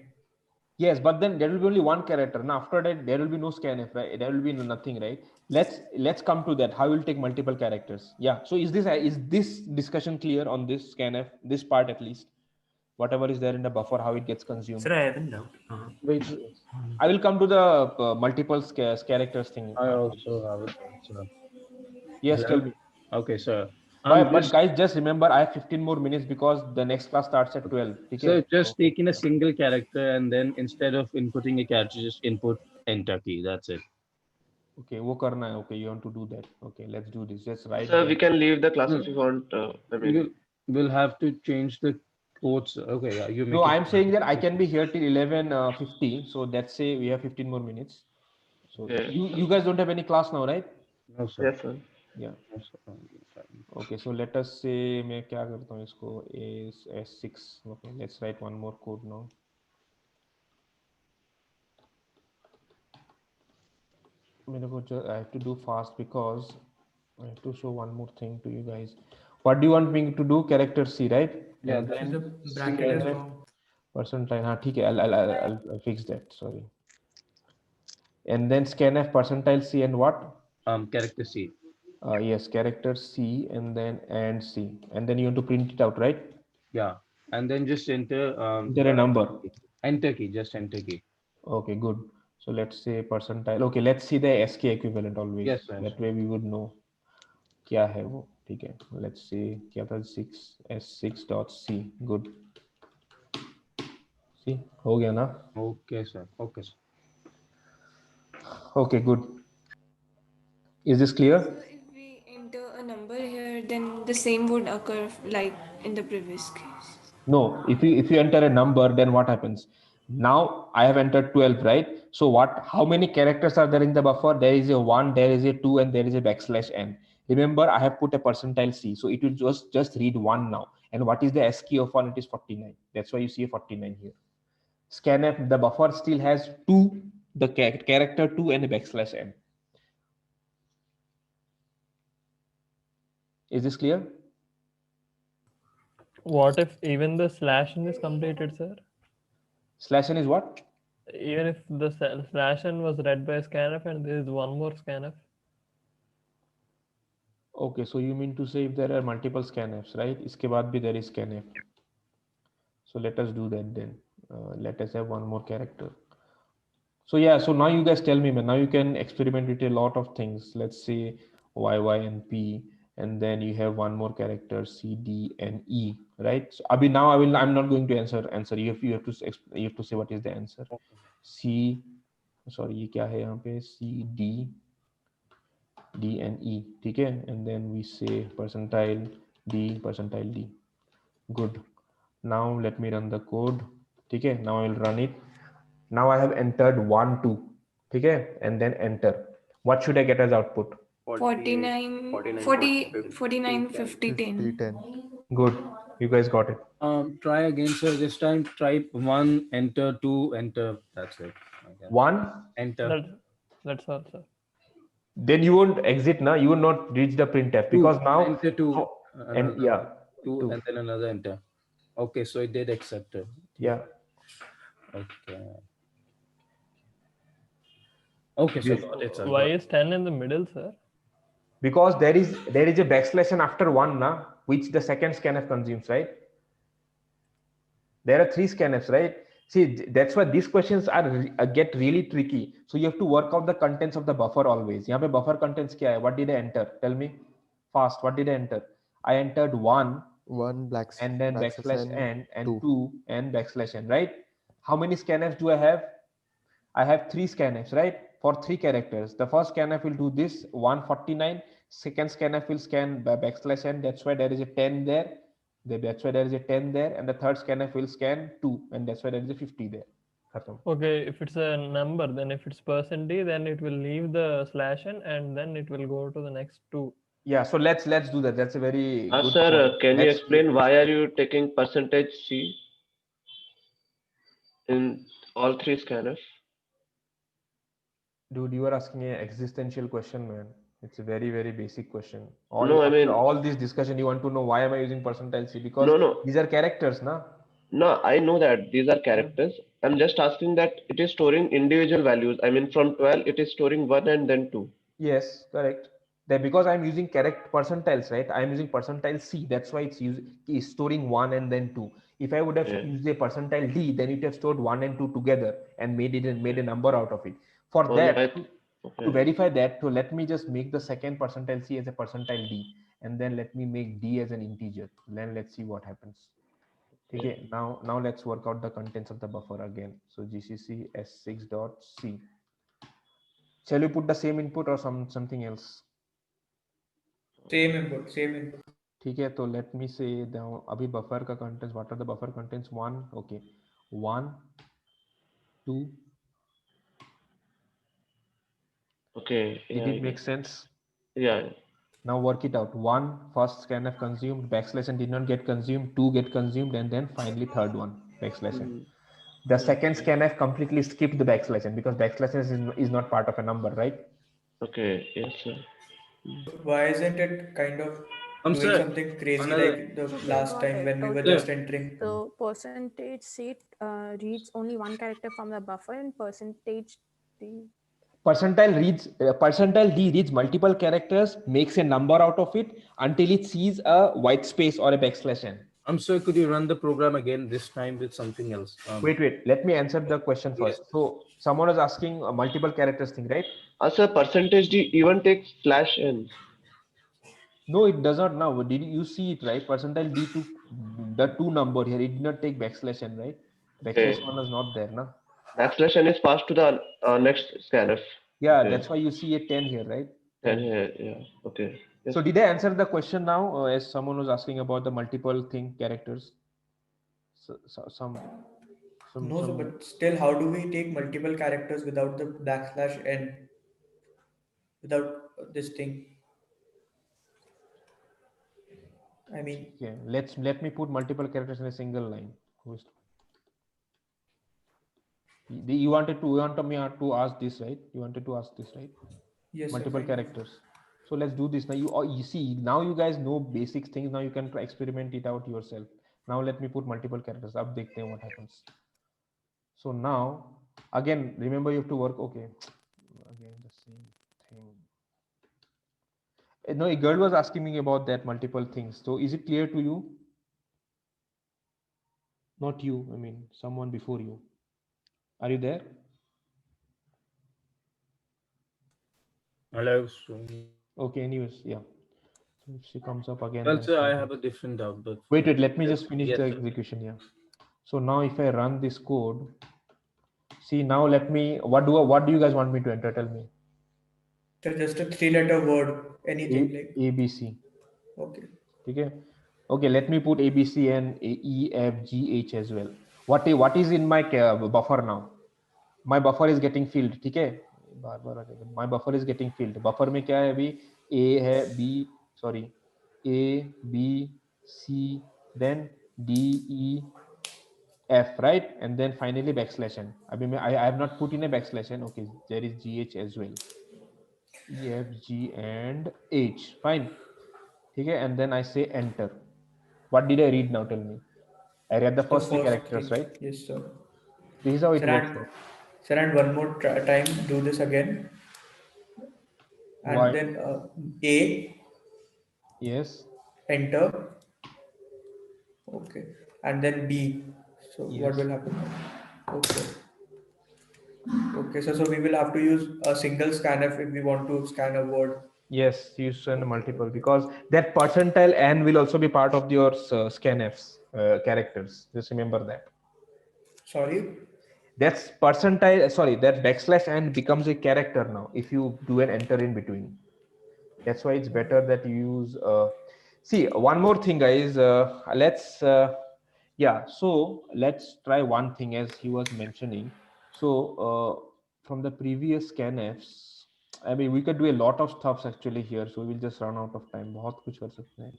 Yes, but then there will be only one character. Now after that, there will be no scanf, right? There will be nothing, right? Let's come to that. How will take multiple characters? Yeah. So is this discussion clear on this scanf, this part at least? whatever is there in the buffer, how it gets consumed. Sir, I have a doubt. Wait, I will come to the multiple characters thing. I also have it. Sir. Yes, Hello? tell me. Okay, sir. But guys, just remember, I have 15 more minutes because the next class starts at 12. So Okay? just take in a single character and then instead of inputting a character, just input enter key. That's it. Okay, wo karna hai. Okay, you want to do that. Okay, let's do this. Just write. So we that. can leave the class if you want. I mean, We'll have to change the quotes. Okay, yeah, you make No, it. I'm saying that I can be here till 11:50. So let's say we have 15 more minutes. So Yeah. you guys don't have any class now, right? No, sir. yes, sir. Yeah. Okay, so let us say मैं क्या करता हूँ इसको S6. Okay, let's write one more code now. मेरे को I have to do fast because I have to show one more thing to you guys. What do you want me to do? Character C, right? Yeah, And then The bracket is wrong. percentile. हाँ ठीक है. I'll fix that. Sorry. And then scanf percentile C and what? Character C. Yes, character C and then and C, and then you want to print it out, right? Yeah, and then just enter. Enter a number. Enter key. Just enter key. Okay, good. So let's say percentile. Okay, let's see the SK equivalent always. Yes, sir. That way we would know क्या है वो. ठीक है. Let's say क्या था 6 S6 dot C. Good. See, हो गया ना? Okay, sir. Okay, sir. Okay, good. Is this clear? So if we enter a number here, then the same would occur like in the previous case. No, if you enter a number, then what happens? Now I have entered 12, right? So how many characters are there in the buffer? There is a 1, there is a 2, and there is a \n. Remember, I have put a percentile C, so it will just read 1 now. And what is the ASCII of 1? It is 49. That's why you see a 49 here. Scanf, the buffer still has 2, the character 2 and a \n. Is this clear? What if even the /n is completed, sir? /n is what? Even if the /n was read by scanf and there is one more scanf. Okay, so you mean to say if there are multiple scanfs, right? इसके बाद भी there is scanf. So let us do that then. Let us have one more character. So yeah, so now you guys tell me, man. Now you can experiment with a lot of things. Let's say Y, Y, and P, and then you have one more character C, D, and E, right? So Abhi, now I'm not going to answer. You have to say what is the answer. C, sorry, ये क्या है यहाँ पे? C, D and E, okay? And then we say percentile D. Good. Now let me run the code. Okay, now I will run it. Now I have entered 1, 2, okay, and then enter. What should I get as output? 49, 50, 10. Good, you guys got it. Try again, sir. This time try 1, enter, 2, enter. That's it. Okay. 1, enter. That's all, sir. Then you won't exit now. You will not reach the printf because now enter 2 and yeah, 2 and then another enter. Okay, so it did accept it. Yeah. Okay, so got it, sir. Why is 10 in the middle, sir? Because there is a \n after 1 now, which the second scanf consumes, right? There are 3 scanfs, right? See, that's why these questions get really tricky. So you have to work out the contents of the buffer always. यहाँ पे buffer contents क्या है? What did I enter? Tell me fast. What did I enter? I entered 1 and then \n and 2 and \n, right? How many scanfs do I have? I have 3 scanfs, right? For 3 characters. The first scanf will do this 149. Second scanf will scan by \n. That's why there is a 10 there. That's why there is a 10 there. And the third scanf will scan 2. And that's why there is a 50 there. Okay, if it's a number, then if it's %d, then it will leave the /n and then it will go to the next 2. Yeah, so let's do that. That's a very good Sir, point. can you explain why are you taking %C in all 3 scanfs? Dude, you are asking an existential question, man. It's a very, very basic question. I mean, all this discussion, you want to know why am I using %C? Because these are characters, na? No, I know that these are characters. I'm just asking that it is storing individual values. I mean, from 12, it is storing 1 and then 2. Yes, correct. That because I'm using correct percentiles, right? I'm using %C. That's why it's storing 1 and then 2. If I would have used a percentile D, then it would have stored 1 and 2 together and made a number out of it. For that, to verify that, so let me just make the second percentile C as a percentile D, and then let me make D as an integer. Then let's see what happens. Okay, now let's work out the contents of the buffer again. So GCC S6.C. Shall we put the same input or something else? Same input. ठीक है, तो let me say now अभी buffer का contents, what are the buffer contents? 1, okay, 1, 2. Okay. Did it make sense? Yeah. Now work it out. 1 first scanf consumed, backslash n did not get consumed, 2 get consumed, and then finally third one, backslash n. The second scanf completely skipped the backslash n because backslash n is not part of a number, right? Okay. Yes, sir. Why isn't it kind of doing something crazy like the last time when we were just entering? So percentage C reads only one character from the buffer, and percentage D. Percentile D reads multiple characters, makes a number out of it until it sees a white space or a backslash n. I'm sorry, could you run the program again, this time with something else? Wait, let me answer the question first. Yes. So someone was asking a multiple characters thing, right? Sir, percentage D even takes slash n. No, it does not now. Did you see it, right? Percentile D to the 2 number here, it did not take backslash n, right? Backslash 1 is not there, na? Backslash n is passed to the next scanf. Yeah, okay. That's why you see a 10 here, right? 10 here, yeah. Okay. Yes. So did I answer the question now, as someone was asking about the multiple characters? But still, how do we take multiple characters without the backslash n? Without this thing? I mean, okay, let me put multiple characters in a single line. You wanted me to ask this, right? You wanted to ask this, right? Yes. Multiple characters. So let's do this now. You see, now you guys know basic things. Now you can experiment it out yourself. Now let me put multiple characters. Up, dekhte hain what happens. So now again, remember you have to work. Okay, again the same thing. No, a girl was asking me about that multiple things. So is it clear to you? Not you. I mean, someone before you. Are you there? Hello. Okay, anyways, yeah. So if she comes up again. Well, sir, I have a different doubt. But wait, let me just finish the execution here. So now if I run this code, see now let me, what do you guys want me to enter? Tell me. Just a 3-letter word, anything like ABC. Okay. Okay, let me put ABC and E, F, G, H as well. What is in my buffer now? My buffer is getting filled. Okay? My buffer is getting filled. Buffer में क्या है अभी? A, B, C, then D, E, F, right? And then finally backslash n. I have not put in a backslash n. Okay, there is GH as well. E, F, G, and H. Fine. Okay, and then I say enter. What did I read now? Tell me. I read the first 3 characters, right? Yes, sir. This is how it works. Sir, and one more time, do this again. And Why? then A. Yes. Enter. Okay. And then B. So what will happen? Okay. Okay, so we will have to use a single scanf if we want to scan a word. Yes, you send multiple because that percentile n will also be part of your scanfs characters. Just remember that. Sorry? That's percentile, sorry, that backslash n becomes a character now if you do an enter in between. That's why it's better that you use, see, one more thing guys, so let's try one thing as he was mentioning. So from the previous scanfs, I mean, we could do a lot of stuffs actually here, so we will just run out of time. बहुत कुछ कर सकते हैं.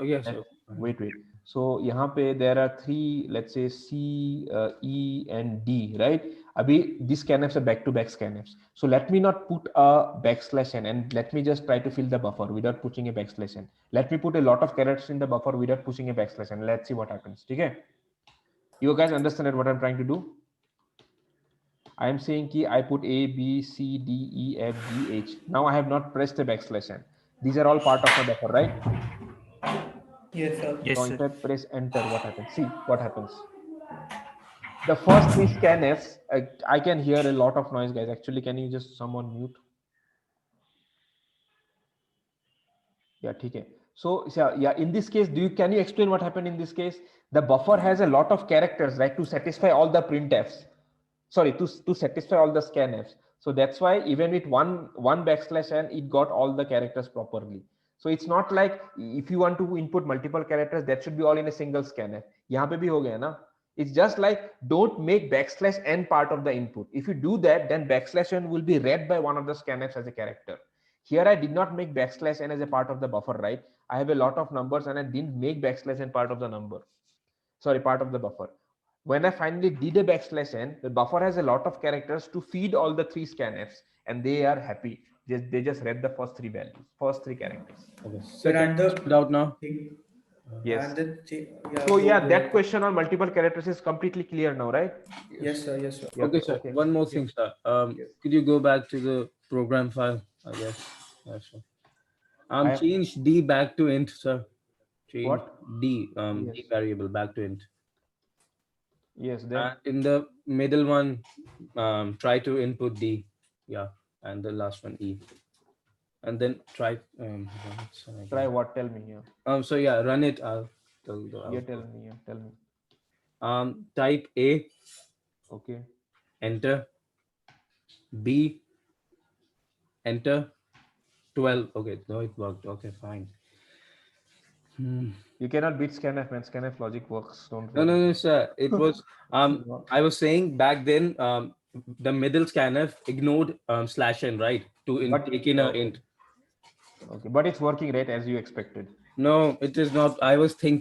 Yes, sir. Wait. So यहाँ पे there are 3, let's say C, E, and D, right? Abhi these scanfs are back-to-back scanfs. So let me not put a backslash n, and let me just try to fill the buffer without putting a backslash n. Let me put a lot of characters in the buffer without pushing a backslash n. Let's see what happens. Okay? You guys understand what I'm trying to do? I am saying ki I put A, B, C, D, E, F, G, H. Now I have not pressed the backslash n. These are all part of my buffer, right? Yes, sir. Pointer, press enter. What happens? See what happens. The first three scanfs, I can hear a lot of noise, guys. Actually, can you just someone mute? Yeah, okay. So yeah, in this case, can you explain what happened in this case? The buffer has a lot of characters, right, to satisfy all the printfs. Sorry, to satisfy all the scanfs. So that's why even with one \n, it got all the characters properly. So it's not like if you want to input multiple characters, that should be all in a single scanf. यहाँ पे भी हो गया ना? It's just like don't make \n part of the input. If you do that, then \n will be read by one of the scanfs as a character. Here I did not make \n as a part of the buffer, right? I have a lot of numbers and I didn't make \n part of the number. Sorry, part of the buffer. When I finally did a \n, the buffer has a lot of characters to feed all the three scanfs, and they are happy. They just read the first three values, first three characters. Okay. Sir, and the out now. Yes. And the So yeah, that question on multiple characters is completely clear now, right? Yes, sir. Yes, sir. Yeah, Okay, sir. okay. One more thing, sir. Could you go back to the program file? I guess. Yes, sir. Change d back to int, sir. Change What? d Yes. d variable back to int. Yes. Then In the middle one, try to input d. Yeah, and the last one e. And then try. Try what? Tell me. Yeah. So yeah, run it. I'll tell the Yeah, output. tell me. Yeah, tell me. Type a. Okay. Enter. B. Enter. 12. Okay, no, it worked. Okay, fine. You cannot beat scanf, man. Scanf logic works. Don't No, worry. no, no, sir. It was I was saying back then the middle scanf ignored /n, right? To take in a int. Okay, but it's working, right, as you expected. No, it is not. I was thinking